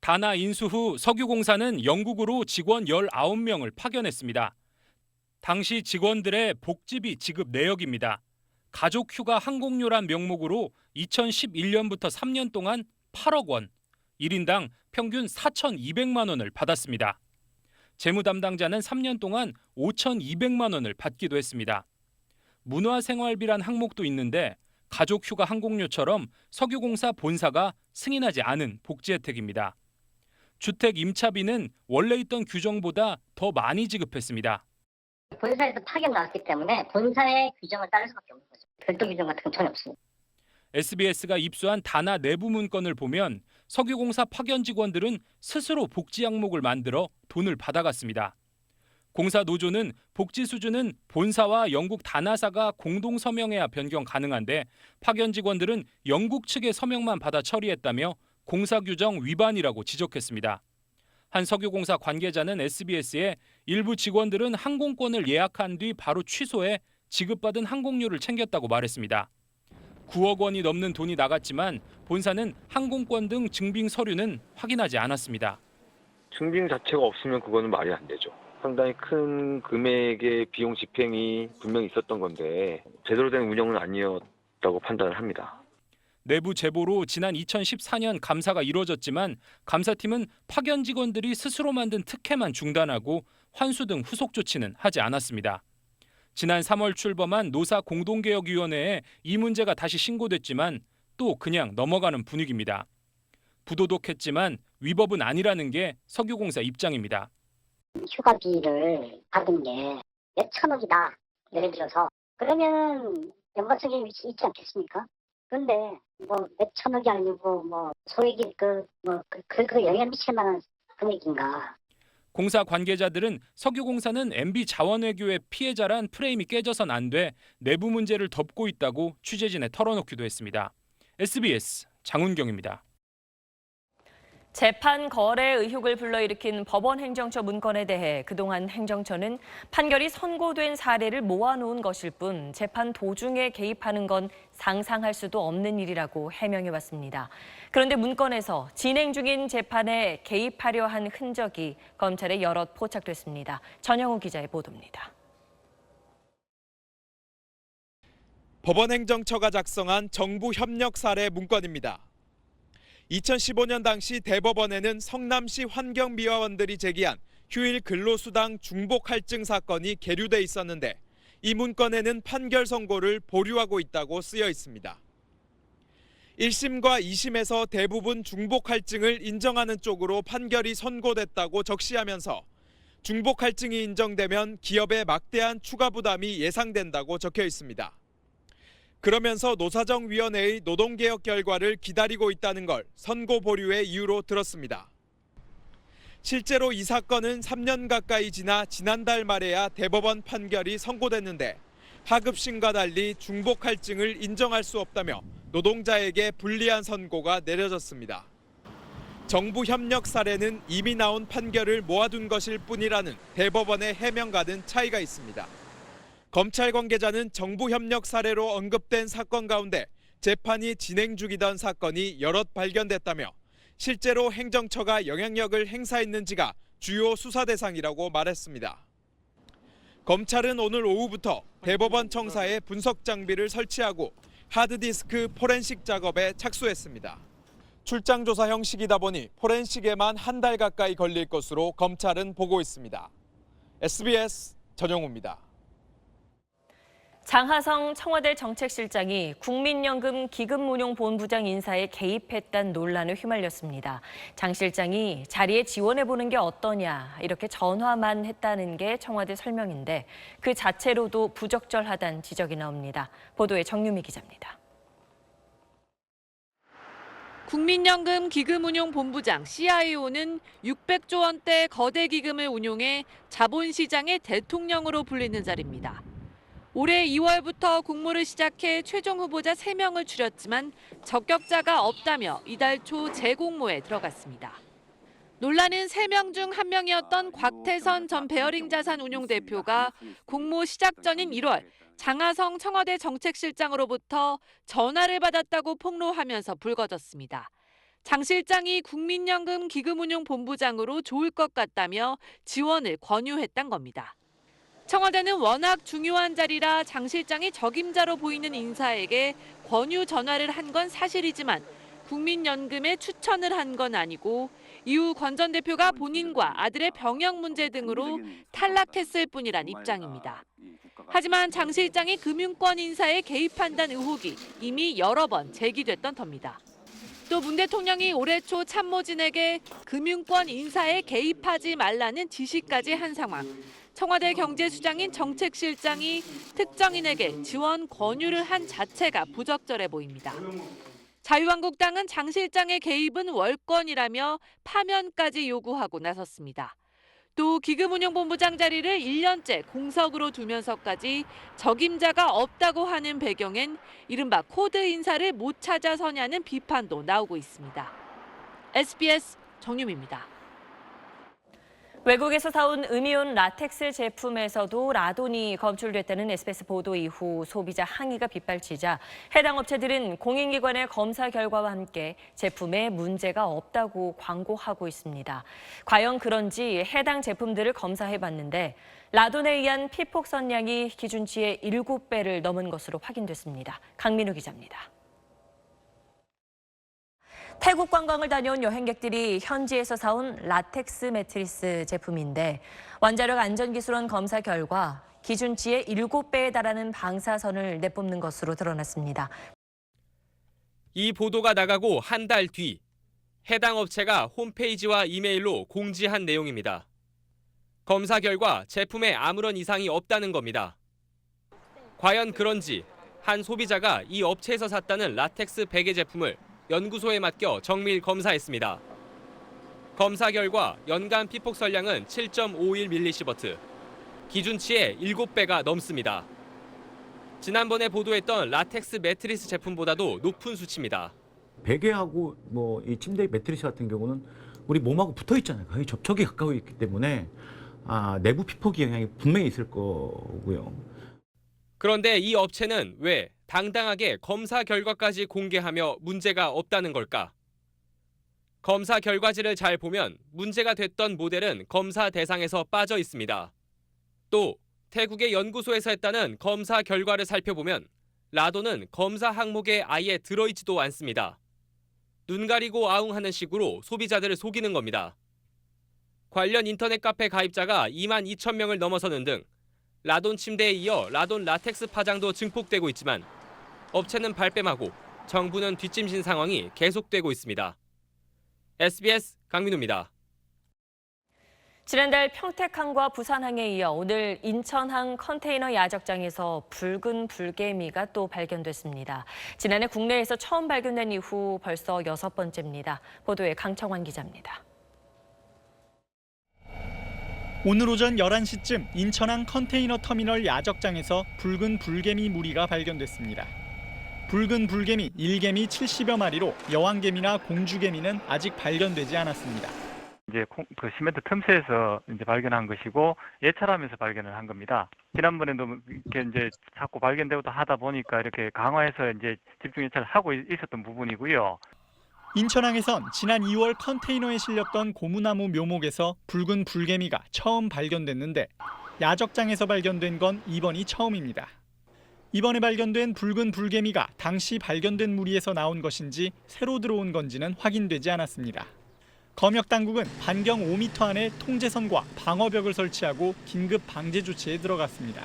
다나 인수 후 석유공사는 영국으로 직원 19명을 파견했습니다. 당시 직원들의 복지비 지급 내역입니다. 가족휴가 항공료란 명목으로 2011년부터 3년 동안 8억 원, 1인당 평균 4,200만 원을 받았습니다. 재무 담당자는 3년 동안 5,200만 원을 받기도 했습니다. 문화생활비란 항목도 있는데 가족휴가 항공료처럼 석유공사 본사가 승인하지 않은 복지 혜택입니다. 주택 임차비는 원래 있던 규정보다 더 많이 지급했습니다. 본사에서 파견 나왔기 때문에 본사의 규정을 따를 수밖에 없는 거죠. 별도 규정 같은 건 전혀 없습니다. SBS가 입수한 다나 내부 문건을 보면 석유공사 파견 직원들은 스스로 복지 항목을 만들어 돈을 받아갔습니다. 공사 노조는 복지 수준은 본사와 영국 다나사가 공동 서명해야 변경 가능한데 파견 직원들은 영국 측의 서명만 받아 처리했다며 공사 규정 위반이라고 지적했습니다. 한 석유공사 관계자는 SBS에 일부 직원들은 항공권을 예약한 뒤 바로 취소해 지급받은 항공료를 챙겼다고 말했습니다. 9억 원이 넘는 돈이 나갔지만 본사는 항공권 등 증빙 서류는 확인하지 않았습니다. 증빙 자체가 없으면 그거는 말이 안 되죠. 상당히 큰 금액의 비용 집행이 분명히 있었던 건데 제대로 된 운영은 아니었다고 판단을 합니다. 내부 제보로 지난 2014년 감사가 이루어졌지만 감사팀은 파견 직원들이 스스로 만든 특혜만 중단하고 환수 등 후속 조치는 하지 않았습니다. 지난 3월 출범한 노사 공동개혁위원회에 이 문제가 다시 신고됐지만 또 그냥 넘어가는 분위기입니다. 부도덕했지만 위법은 아니라는 게 석유공사 입장입니다. 휴가비를 받은 게 몇 천억이다. 예를 들어서 그러면 연관성이 있지 않겠습니까? 그런데 뭐 몇 천억이 아니고 뭐 소액이 그 영향 미칠 만한 금액인가? 공사 관계자들은 석유공사는 MB 자원외교의 피해자란 프레임이 깨져선 안 돼 내부 문제를 덮고 있다고 취재진에 털어놓기도 했습니다. SBS 장훈경입니다. 재판 거래 의혹을 불러일으킨 법원 행정처 문건에 대해 그동안 행정처는 판결이 선고된 사례를 모아놓은 것일 뿐 재판 도중에 개입하는 건 상상할 수도 없는 일이라고 해명해왔습니다. 그런데 문건에서 진행 중인 재판에 개입하려 한 흔적이 검찰에 여럿 포착됐습니다. 전영우 기자의 보도입니다. 법원 행정처가 작성한 정부 협력 사례 문건입니다. 2015년 당시 대법원에는 성남시 환경미화원들이 제기한 휴일 근로수당 중복 할증 사건이 계류돼 있었는데 이 문건에는 판결 선고를 보류하고 있다고 쓰여 있습니다. 1심과 2심에서 대부분 중복 할증을 인정하는 쪽으로 판결이 선고됐다고 적시하면서 중복 할증이 인정되면 기업의 막대한 추가 부담이 예상된다고 적혀 있습니다. 그러면서 노사정위원회의 노동개혁 결과를 기다리고 있다는 걸 선고 보류의 이유로 들었습니다. 실제로 이 사건은 3년 가까이 지나 지난달 말에야 대법원 판결이 선고됐는데 하급심과 달리 중복 할증을 인정할 수 없다며 노동자에게 불리한 선고가 내려졌습니다. 정부 협력 사례는 이미 나온 판결을 모아둔 것일 뿐이라는 대법원의 해명과는 차이가 있습니다. 검찰 관계자는 정부 협력 사례로 언급된 사건 가운데 재판이 진행 중이던 사건이 여럿 발견됐다며 실제로 행정처가 영향력을 행사했는지가 주요 수사 대상이라고 말했습니다. 검찰은 오늘 오후부터 대법원 청사에 분석 장비를 설치하고 하드디스크 포렌식 작업에 착수했습니다. 출장 조사 형식이다 보니 포렌식에만 한 달 가까이 걸릴 것으로 검찰은 보고 있습니다. SBS 전영우입니다. 장하성 청와대 정책실장이 국민연금 기금운용본부장 인사에 개입했다는 논란에 휘말렸습니다. 장 실장이 자리에 지원해보는 게 어떠냐 이렇게 전화만 했다는 게 청와대 설명인데 그 자체로도 부적절하다는 지적이 나옵니다. 보도에 정유미 기자입니다. 국민연금 기금운용본부장 CIO는 600조 원대 거대 기금을 운용해 자본시장의 대통령으로 불리는 자리입니다. 올해 2월부터 공모를 시작해 최종 후보자 3명을 추렸지만 적격자가 없다며 이달 초 재공모에 들어갔습니다. 논란은 3명 중 1명이었던 곽태선 전 베어링 자산 운용 대표가 공모 시작 전인 1월 장하성 청와대 정책실장으로부터 전화를 받았다고 폭로하면서 불거졌습니다. 장 실장이 국민연금 기금운용본부장으로 좋을 것 같다며 지원을 권유했던 겁니다. 청와대는 워낙 중요한 자리라 장 실장이 적임자로 보이는 인사에게 권유 전화를 한 건 사실이지만 국민연금에 추천을 한 건 아니고 이후 권 전 대표가 본인과 아들의 병역 문제 등으로 탈락했을 뿐이란 입장입니다. 하지만 장 실장이 금융권 인사에 개입한다는 의혹이 이미 여러 번 제기됐던 터입니다. 또 문 대통령이 올해 초 참모진에게 금융권 인사에 개입하지 말라는 지시까지 한 상황. 청와대 경제수장인 정책실장이 특정인에게 지원 권유를 한 자체가 부적절해 보입니다. 자유한국당은 장 실장의 개입은 월권이라며 파면까지 요구하고 나섰습니다. 또 기금운용본부장 자리를 1년째 공석으로 두면서까지 적임자가 없다고 하는 배경엔 이른바 코드 인사를 못 찾아서냐는 비판도 나오고 있습니다. SBS 정유미입니다. 외국에서 사온 음이온 라텍스 제품에서도 라돈이 검출됐다는 SBS 보도 이후 소비자 항의가 빗발치자 해당 업체들은 공인기관의 검사 결과와 함께 제품에 문제가 없다고 광고하고 있습니다. 과연 그런지 해당 제품들을 검사해봤는데 라돈에 의한 피폭선량이 기준치의 7배를 넘은 것으로 확인됐습니다. 강민우 기자입니다. 태국 관광을 다녀온 여행객들이 현지에서 사온 라텍스 매트리스 제품인데 원자력 안전기술원 검사 결과 기준치의 7배에 달하는 방사선을 내뿜는 것으로 드러났습니다. 이 보도가 나가고 한 달 뒤 해당 업체가 홈페이지와 이메일로 공지한 내용입니다. 검사 결과 제품에 아무런 이상이 없다는 겁니다. 과연 그런지 한 소비자가 이 업체에서 샀다는 라텍스 베개 제품을 연구소에 맡겨 정밀 검사했습니다. 검사 결과 연간 피폭설량은 7.51mSv, 기준치의 7배가 넘습니다. 지난번에 보도했던 라텍스 매트리스 제품보다도 높은 수치입니다. 베개하고 뭐 이 침대 매트리스 같은 경우는 우리 몸하고 붙어 있잖아요. 거의 접촉이 가까이 있기 때문에 내부 피폭 영향이 분명히 있을 거고요. 그런데 이 업체는 왜 당당하게 검사 결과까지 공개하며 문제가 없다는 걸까? 검사 결과지를 잘 보면 문제가 됐던 모델은 검사 대상에서 빠져 있습니다. 또 태국의 연구소에서 했다는 검사 결과를 살펴보면 라돈은 검사 항목에 아예 들어있지도 않습니다. 눈 가리고 아웅하는 식으로 소비자들을 속이는 겁니다. 관련 인터넷 카페 가입자가 22,000명을 넘어서는 등 라돈 침대에 이어 라돈 라텍스 파장도 증폭되고 있지만 업체는 발뺌하고 정부는 뒷짐진 상황이 계속되고 있습니다. SBS 강민우입니다. 지난달 평택항과 부산항에 이어 오늘 인천항 컨테이너 야적장에서 붉은 불개미가 또 발견됐습니다. 지난해 국내에서 처음 발견된 이후 벌써 6번째입니다. 보도에 강청환 기자입니다. 오늘 오전 11시쯤 인천항 컨테이너 터미널 야적장에서 붉은 불개미 무리가 발견됐습니다. 붉은 불개미 1개미 70여 마리로 여왕개미나 공주개미는 아직 발견되지 않았습니다. 이제 그 시멘트 틈새에서 이제 발견한 것이고 예찰하면서 발견을 한 겁니다. 지난번에도 이렇게 이제 자꾸 발견되고 하다 보니까 이렇게 강화해서 이제 집중 예찰을 하고 있었던 부분이고요. 인천항에선 지난 2월 컨테이너에 실렸던 고무나무 묘목에서 붉은 불개미가 처음 발견됐는데 야적장에서 발견된 건 이번이 처음입니다. 이번에 발견된 붉은 불개미가 당시 발견된 무리에서 나온 것인지 새로 들어온 건지는 확인되지 않았습니다. 검역당국은 반경 5m 안에 통제선과 방어벽을 설치하고 긴급 방제 조치에 들어갔습니다.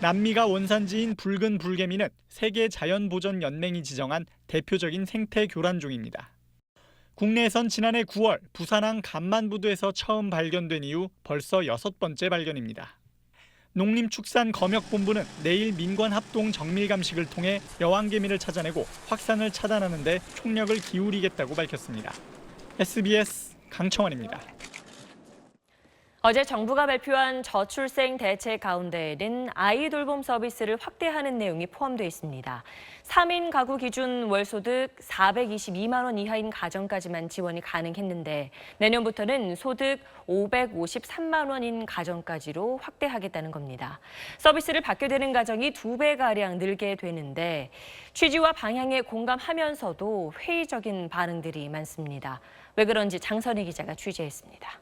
남미가 원산지인 붉은 불개미는 세계자연보전연맹이 지정한 대표적인 생태 교란종입니다. 국내에선 지난해 9월 부산항 간만부두에서 처음 발견된 이후 벌써 6번째 발견입니다. 농림축산검역본부는 내일 민관합동 정밀감식을 통해 여왕개미를 찾아내고 확산을 차단하는 데 총력을 기울이겠다고 밝혔습니다. SBS 강청환입니다. 어제 정부가 발표한 저출생 대책 가운데에는 아이 돌봄 서비스를 확대하는 내용이 포함되어 있습니다. 3인 가구 기준 월소득 422만 원 이하인 가정까지만 지원이 가능했는데 내년부터는 소득 553만 원인 가정까지로 확대하겠다는 겁니다. 서비스를 받게 되는 가정이 2배가량 늘게 되는데 취지와 방향에 공감하면서도 회의적인 반응들이 많습니다. 왜 그런지 장선희 기자가 취재했습니다.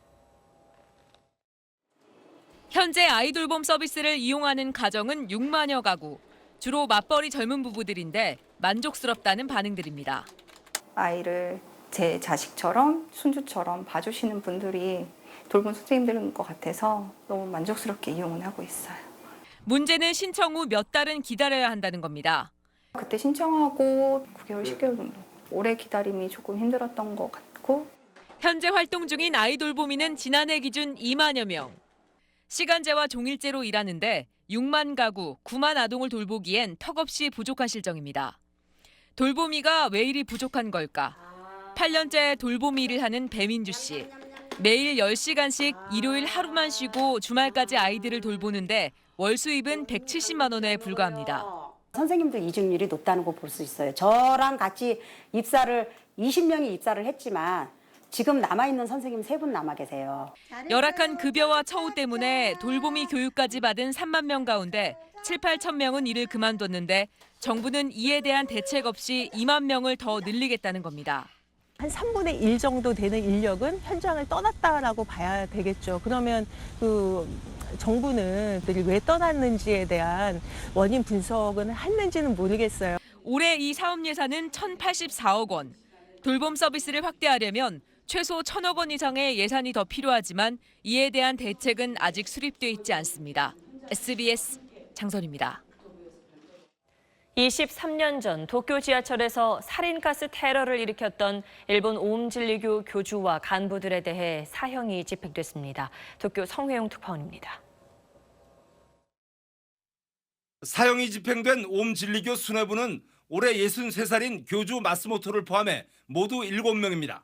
현재 아이돌봄 서비스를 이용하는 가정은 6만여 가구. 주로 맞벌이 젊은 부부들인데 만족스럽다는 반응들입니다. 아이를 제 자식처럼 손주처럼 봐주시는 분들이 돌봄 선생님들인 것 같아서 너무 만족스럽게 이용을 하고 있어요. 문제는 신청 후 몇 달은 기다려야 한다는 겁니다. 그때 신청하고 9개월, 10개월 정도. 오래 기다림이 조금 힘들었던 것 같고. 현재 활동 중인 아이돌봄이는 지난해 기준 2만여 명. 시간제와 종일제로 일하는데 6만 가구, 9만 아동을 돌보기엔 턱없이 부족한 실정입니다. 돌보미가 왜 이리 부족한 걸까? 8년째 돌보미 일을 하는 배민주 씨. 매일 10시간씩 일요일 하루만 쉬고 주말까지 아이들을 돌보는데 월 수입은 170만 원에 불과합니다. 선생님들 이직률이 높다는 거 볼 수 있어요. 저랑 같이 입사를 20명이 입사를 했지만 지금 남아있는 선생님 3분 남아 계세요. 열악한 급여와 처우 때문에 돌보미 교육까지 받은 3만 명 가운데 7, 8천 명은 일을 그만뒀는데 정부는 이에 대한 대책 없이 2만 명을 더 늘리겠다는 겁니다. 한 3분의 1 정도 되는 인력은 현장을 떠났다라고 봐야 되겠죠. 그러면 정부는 왜 떠났는지에 대한 원인 분석은 했는지는 모르겠어요. 올해 이 사업 예산은 1,084억 원. 돌봄 서비스를 확대하려면 최소 1,000억 원 이상의 예산이 더 필요하지만 이에 대한 대책은 아직 수립돼 있지 않습니다. SBS 장선입니다. 23년 전 도쿄 지하철에서 살인가스 테러를 일으켰던 일본 오음진리교 교주와 간부들에 대해 사형이 집행됐습니다. 도쿄 성회용 특파원입니다. 사형이 집행된 오음진리교 수뇌부는 올해 63살인 교주 마스모토를 포함해 모두 7명입니다.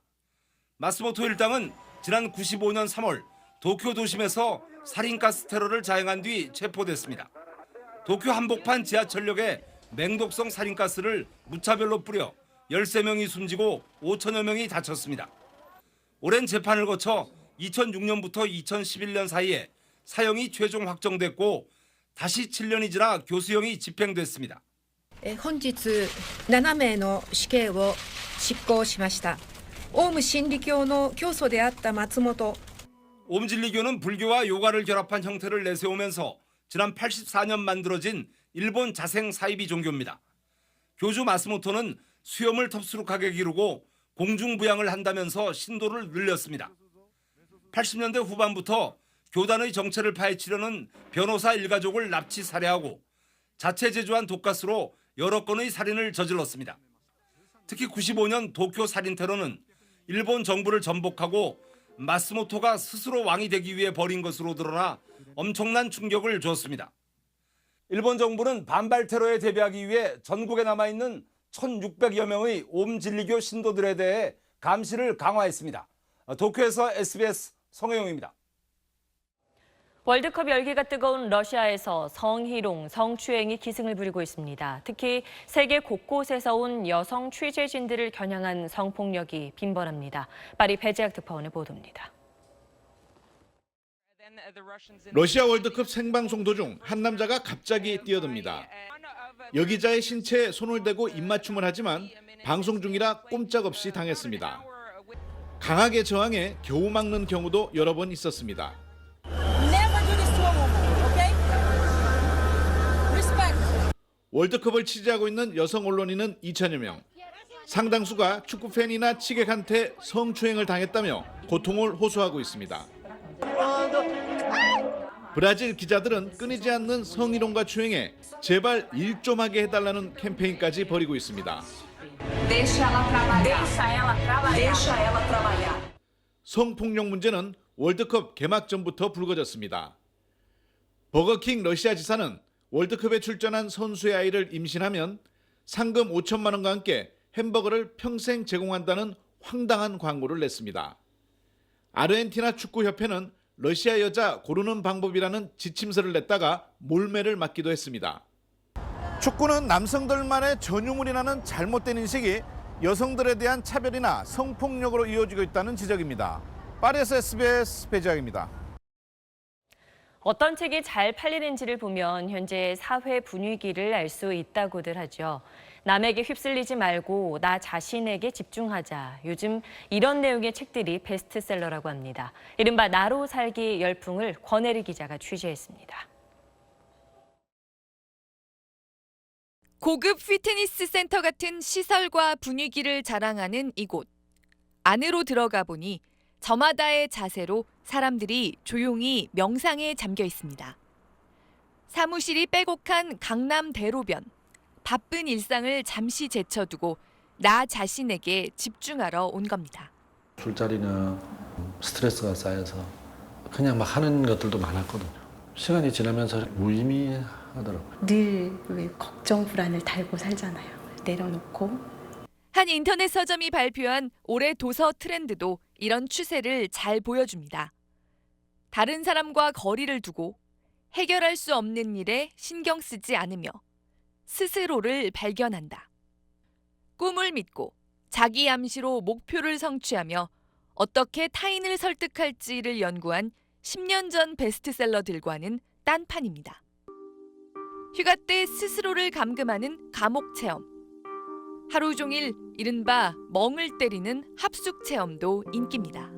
마스모토 일당은 지난 95년 3월 도쿄 도심에서 살인가스 테러를 자행한 뒤 체포됐습니다. 도쿄 한복판 지하철역에 맹독성 살인가스를 무차별로 뿌려 13명이 숨지고 5천여 명이 다쳤습니다. 오랜 재판을 거쳐 2006년부터 2011년 사이에 사형이 최종 확정됐고 다시 7년이 지나 교수형이 집행됐습니다. 本日7名の死刑を執行しました。オウム真理教の教祖であった松本。 오음진리교는 불교와 요가를 결합한 형태를 내세우면서 지난 84년 만들어진 일본 자생 사이비 종교입니다. 교주 마스모토는 수염을 텁수룩하게 기르고 공중부양을 한다면서 신도를 늘렸습니다. 80년대 후반부터 교단의 정체를 파헤치려는 변호사 일가족을 납치 살해하고 자체 제조한 독가스로 여러 건의 살인을 저질렀습니다. 특히 95년 도쿄 살인 테러는 일본 정부를 전복하고 마스모토가 스스로 왕이 되기 위해 벌인 것으로 드러나 엄청난 충격을 줬습니다. 일본 정부는 반발 테러에 대비하기 위해 전국에 남아있는 1,600여 명의 오음진리교 신도들에 대해 감시를 강화했습니다. 도쿄에서 SBS 성혜용입니다. 월드컵 열기가 뜨거운 러시아에서 성희롱, 성추행이 기승을 부리고 있습니다. 특히 세계 곳곳에서 온 여성 취재진들을 겨냥한 성폭력이 빈번합니다. 파리 배재학 특파원의 보도입니다. 러시아 월드컵 생방송 도중 한 남자가 갑자기 뛰어듭니다. 여기자의 신체에 손을 대고 입맞춤을 하지만 방송 중이라 꼼짝없이 당했습니다. 강하게 저항해 겨우 막는 경우도 여러 번 있었습니다. 월드컵을 취재하고 있는 여성 언론인은 2천여 명. 상당수가 축구팬이나 취객한테 성추행을 당했다며 고통을 호소하고 있습니다. 브라질 기자들은 끊이지 않는 성희롱과 추행에 제발 일 좀 하게 해달라는 캠페인까지 벌이고 있습니다. 성폭력 문제는 월드컵 개막 전부터 불거졌습니다. 버거킹 러시아 지사는 월드컵에 출전한 선수의 아이를 임신하면 상금 5천만 원과 함께 햄버거를 평생 제공한다는 황당한 광고를 냈습니다. 아르헨티나 축구협회는 러시아 여자 고르는 방법이라는 지침서를 냈다가 몰매를 맞기도 했습니다. 축구는 남성들만의 전유물이라는 잘못된 인식이 여성들에 대한 차별이나 성폭력으로 이어지고 있다는 지적입니다. 파리에서 SBS 배지학입니다. 어떤 책이 잘 팔리는지를 보면 현재 사회 분위기를 알 수 있다고들 하죠. 남에게 휩쓸리지 말고 나 자신에게 집중하자. 요즘 이런 내용의 책들이 베스트셀러라고 합니다. 이른바 나로 살기 열풍을 권혜리 기자가 취재했습니다. 고급 피트니스 센터 같은 시설과 분위기를 자랑하는 이곳. 안으로 들어가 보니 저마다의 자세로 사람들이 조용히 명상에 잠겨 있습니다. 사무실이 빼곡한 강남 대로변. 바쁜 일상을 잠시 제쳐두고 나 자신에게 집중하러 온 겁니다. 술자리는 스트레스가 쌓여서 그냥 막 하는 것들도 많았거든요. 시간이 지나면서 무의미하더라고요. 늘 왜 걱정, 불안을 달고 살잖아요. 내려놓고. 한 인터넷 서점이 발표한 올해 도서 트렌드도 이런 추세를 잘 보여줍니다. 다른 사람과 거리를 두고 해결할 수 없는 일에 신경 쓰지 않으며 스스로를 발견한다. 꿈을 믿고 자기 암시로 목표를 성취하며 어떻게 타인을 설득할지를 연구한 10년 전 베스트셀러들과는 딴판입니다. 휴가 때 스스로를 감금하는 감옥 체험. 하루 종일 이른바 멍을 때리는 합숙 체험도 인기입니다.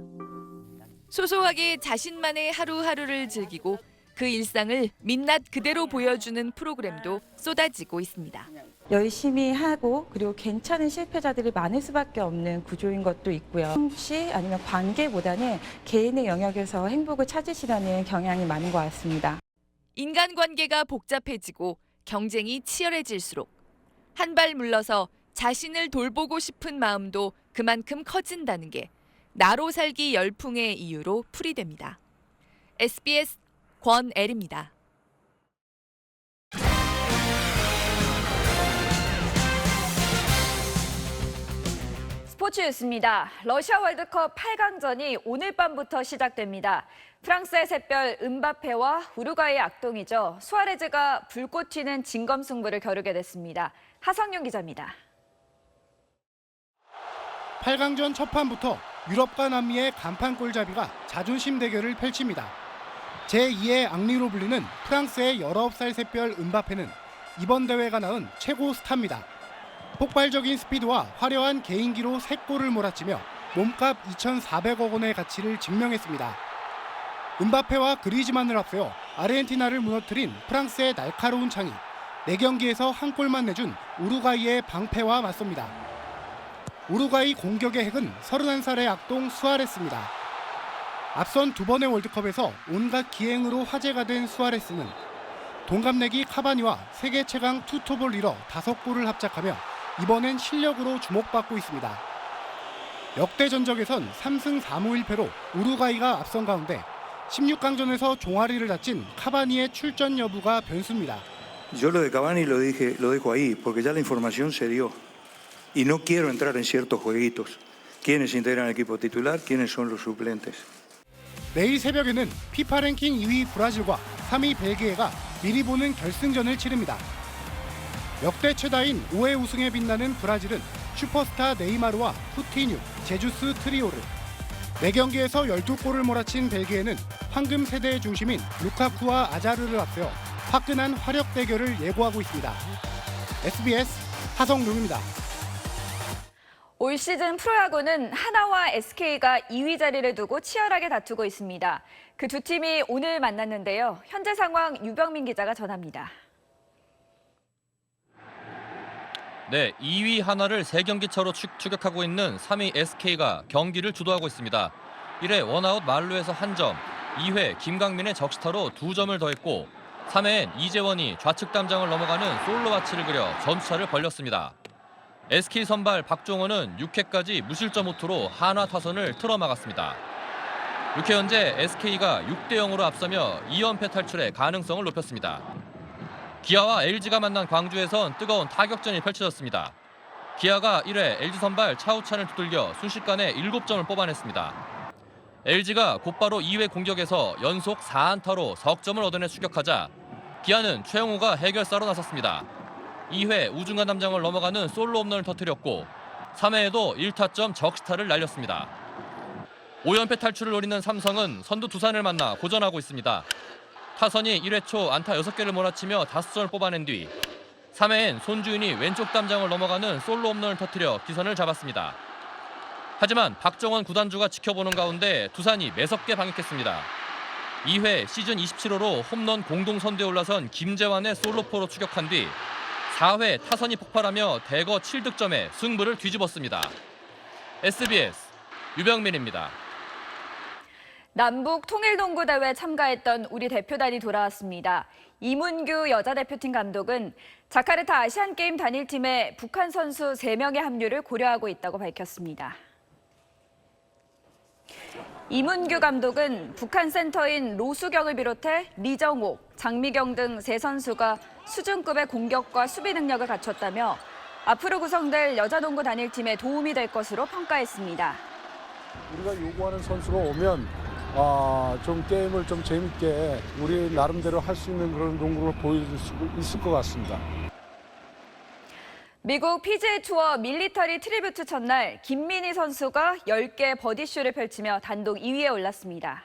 소소하게 자신만의 하루하루를 즐기고 그 일상을 민낯 그대로 보여주는 프로그램도 쏟아지고 있습니다. 열심히 하고 그리고 괜찮은 실패자들이 많을 수밖에 없는 구조인 것도 있고요. 성취 아니면 관계보다는 개인의 영역에서 행복을 찾으시려는 경향이 많은 것 같습니다. 인간관계가 복잡해지고 경쟁이 치열해질수록 한 발 물러서 자신을 돌보고 싶은 마음도 그만큼 커진다는 게 나로 살기 열풍의 이유로 풀이됩니다. SBS 권애리입니다. 스포츠 뉴스입니다. 러시아 월드컵 8강전이 오늘 밤부터 시작됩니다. 프랑스의 샛별 음바페와 우루과이의 악동이죠. 수아레즈가 불꽃 튀는 진검 승부를 겨루게 됐습니다. 하성룡 기자입니다. 8강전 첫 판부터 유럽과 남미의 간판 골잡이가 자존심 대결을 펼칩니다. 제2의 앙리로 불리는 프랑스의 19살 샛별 음바페는 이번 대회가 낳은 최고 스타입니다. 폭발적인 스피드와 화려한 개인기로 3골을 몰아치며 몸값 2,400억 원의 가치를 증명했습니다. 음바페와 그리즈만을 앞세워 아르헨티나를 무너뜨린 프랑스의 날카로운 창이 4경기에서 1골만 내준 우루과이의 방패와 맞섭니다. 우루과이 공격의 핵은 31살의 악동 수아레스입니다. 앞선 2번의 월드컵에서 온갖 기행으로 화제가 된 수아레스는 동갑내기 카바니와 세계 최강 투톱을 이뤄 5골을 합작하며 이번엔 실력으로 주목받고 있습니다. 역대 전적에선 3승 4무 1패로 우루과이가 앞선 가운데 16강전에서 종아리를 다친 카바니의 출전 여부가 변수입니다. Yo lo de Cavani lo dejo ahí porque ya la información se dio y no quiero entrar en ciertos jueguitos. ¿Quiénes integran el equipo titular? ¿Quiénes son los suplentes? 내일 새벽에는 피파 랭킹 2위 브라질과 3위 벨기에가 미리 보는 결승전을 치릅니다. 역대 최다인 5회 우승에 빛나는 브라질은 슈퍼스타 네이마르와 쿠티뉴, 제주스 트리오를, 4경기에서 12골을 몰아친 벨기에는 황금 세대의 중심인 루카쿠와 아자르를 앞세워 화끈한 화력 대결을 예고하고 있습니다. SBS 하성룡입니다. 올 시즌 프로야구는 하나와 SK가 2위 자리를 두고 치열하게 다투고 있습니다. 그 두 팀이 오늘 만났는데요. 현재 상황 유병민 기자가 전합니다. 네, 2위 하나를 3경기 차로 추격하고 있는 3위 SK가 경기를 주도하고 있습니다. 1회 원아웃 만루에서 1점, 2회 김강민의 적시타로 2점을 더했고 3회엔 이재원이 좌측 담장을 넘어가는 솔로 아치를 그려 점수차를 벌렸습니다. SK 선발 박종원은 6회까지 무실점 호투로 한화 타선을 틀어막았습니다. 6회 현재 SK가 6대0으로 앞서며 2연패 탈출의 가능성을 높였습니다. 기아와 LG가 만난 광주에선 뜨거운 타격전이 펼쳐졌습니다. 기아가 1회 LG 선발 차우찬을 두들겨 순식간에 7점을 뽑아냈습니다. LG가 곧바로 2회 공격에서 연속 4안타로 석점을 얻어내 추격하자 기아는 최영우가 해결사로 나섰습니다. 2회 우중간 담장을 넘어가는 솔로 홈런을 터뜨렸고 3회에도 1타점 적시타를 날렸습니다. 5연패 탈출을 노리는 삼성은 선두 두산을 만나 고전하고 있습니다. 타선이 1회 초 안타 6개를 몰아치며 5점을 뽑아낸 뒤 3회엔 손주윤이 왼쪽 담장을 넘어가는 솔로 홈런을 터뜨려 기선을 잡았습니다. 하지만 박정원 구단주가 지켜보는 가운데 두산이 매섭게 방역했습니다. 2회 시즌 27호로 홈런 공동 선두에 올라선 김재환의 솔로포로 추격한 뒤 4회 타선이 폭발하며 대거 7득점에 승부를 뒤집었습니다. SBS 유병민입니다. 남북 통일농구대회 참가했던 우리 대표단이 돌아왔습니다. 이문규 여자대표팀 감독은 자카르타 아시안게임 단일팀에 북한 선수 3명의 합류를 고려하고 있다고 밝혔습니다. 이문규 감독은 북한 센터인 로수경을 비롯해 리정옥, 장미경 등 3선수가 수준급의 공격과 수비 능력을 갖췄다며 앞으로 구성될 여자농구 단일팀에 도움이 될 것으로 평가했습니다. 우리가 요구하는 선수가 오면 좀 게임을 좀 재밌게 우리 나름대로 할 수 있는 그런 농구를 보여줄 수 있을 것 같습니다. 미국 PGA 투어 밀리터리 트리뷰트 첫날 김민희 선수가 10개 버디쇼를 펼치며 단독 2위에 올랐습니다.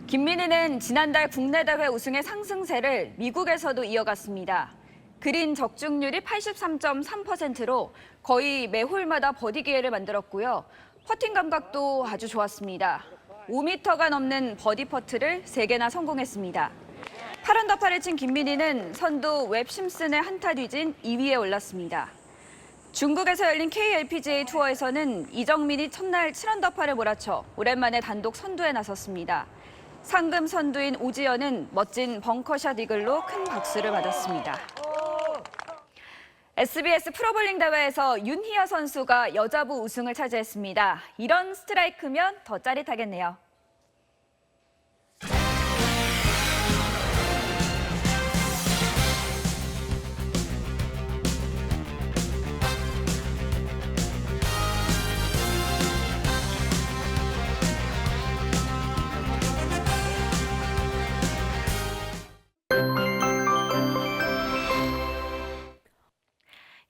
김민희는 지난달 국내 대회 우승의 상승세를 미국에서도 이어갔습니다. 그린 적중률이 83.3%로 거의 매 홀마다 버디 기회를 만들었고요. 퍼팅 감각도 아주 좋았습니다. 5m가 넘는 버디 퍼트를 3개나 성공했습니다. 8언더파를 친 김민희는 선두 웹 심슨의 한타 뒤진 2위에 올랐습니다. 중국에서 열린 KLPGA 투어에서는 이정민이 첫날 7언더파를 몰아쳐 오랜만에 단독 선두에 나섰습니다. 상금 선두인 오지연은 멋진 벙커샷 이글로 큰 박수를 받았습니다. SBS 프로볼링 대회에서 윤희아 선수가 여자부 우승을 차지했습니다. 이런 스트라이크면 더 짜릿하겠네요.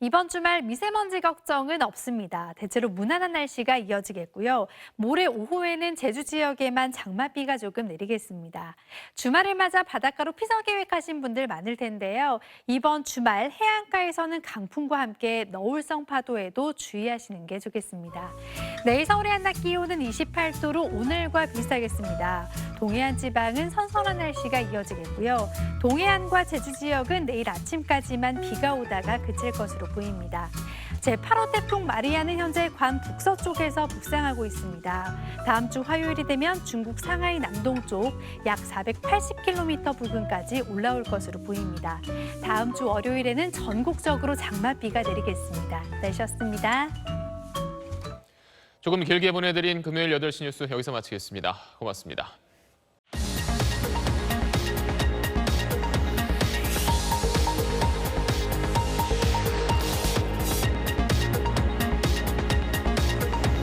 이번 주말 미세먼지 걱정은 없습니다. 대체로 무난한 날씨가 이어지겠고요. 모레 오후에는 제주 지역에만 장맛비가 조금 내리겠습니다. 주말을 맞아 바닷가로 피서 계획하신 분들 많을 텐데요. 이번 주말 해안가에서는 강풍과 함께 너울성 파도에도 주의하시는 게 좋겠습니다. 내일 서울의 한낮 기온은 28도로 오늘과 비슷하겠습니다. 동해안 지방은 선선한 날씨가 이어지겠고요. 동해안과 제주 지역은 내일 아침까지만 비가 오다가 그칠 것으로 보입니다. 제8호 태풍 마리아는 현재 괌 북서쪽에서 북상하고 있습니다. 다음 주 화요일이 되면 중국 상하이 남동쪽 약 480km 부근까지 올라올 것으로 보입니다. 다음 주 월요일에는 전국적으로 장맛비가 내리겠습니다. 날씨였습니다. 조금 길게 보내드린 금요일 8시 뉴스 여기서 마치겠습니다. 고맙습니다.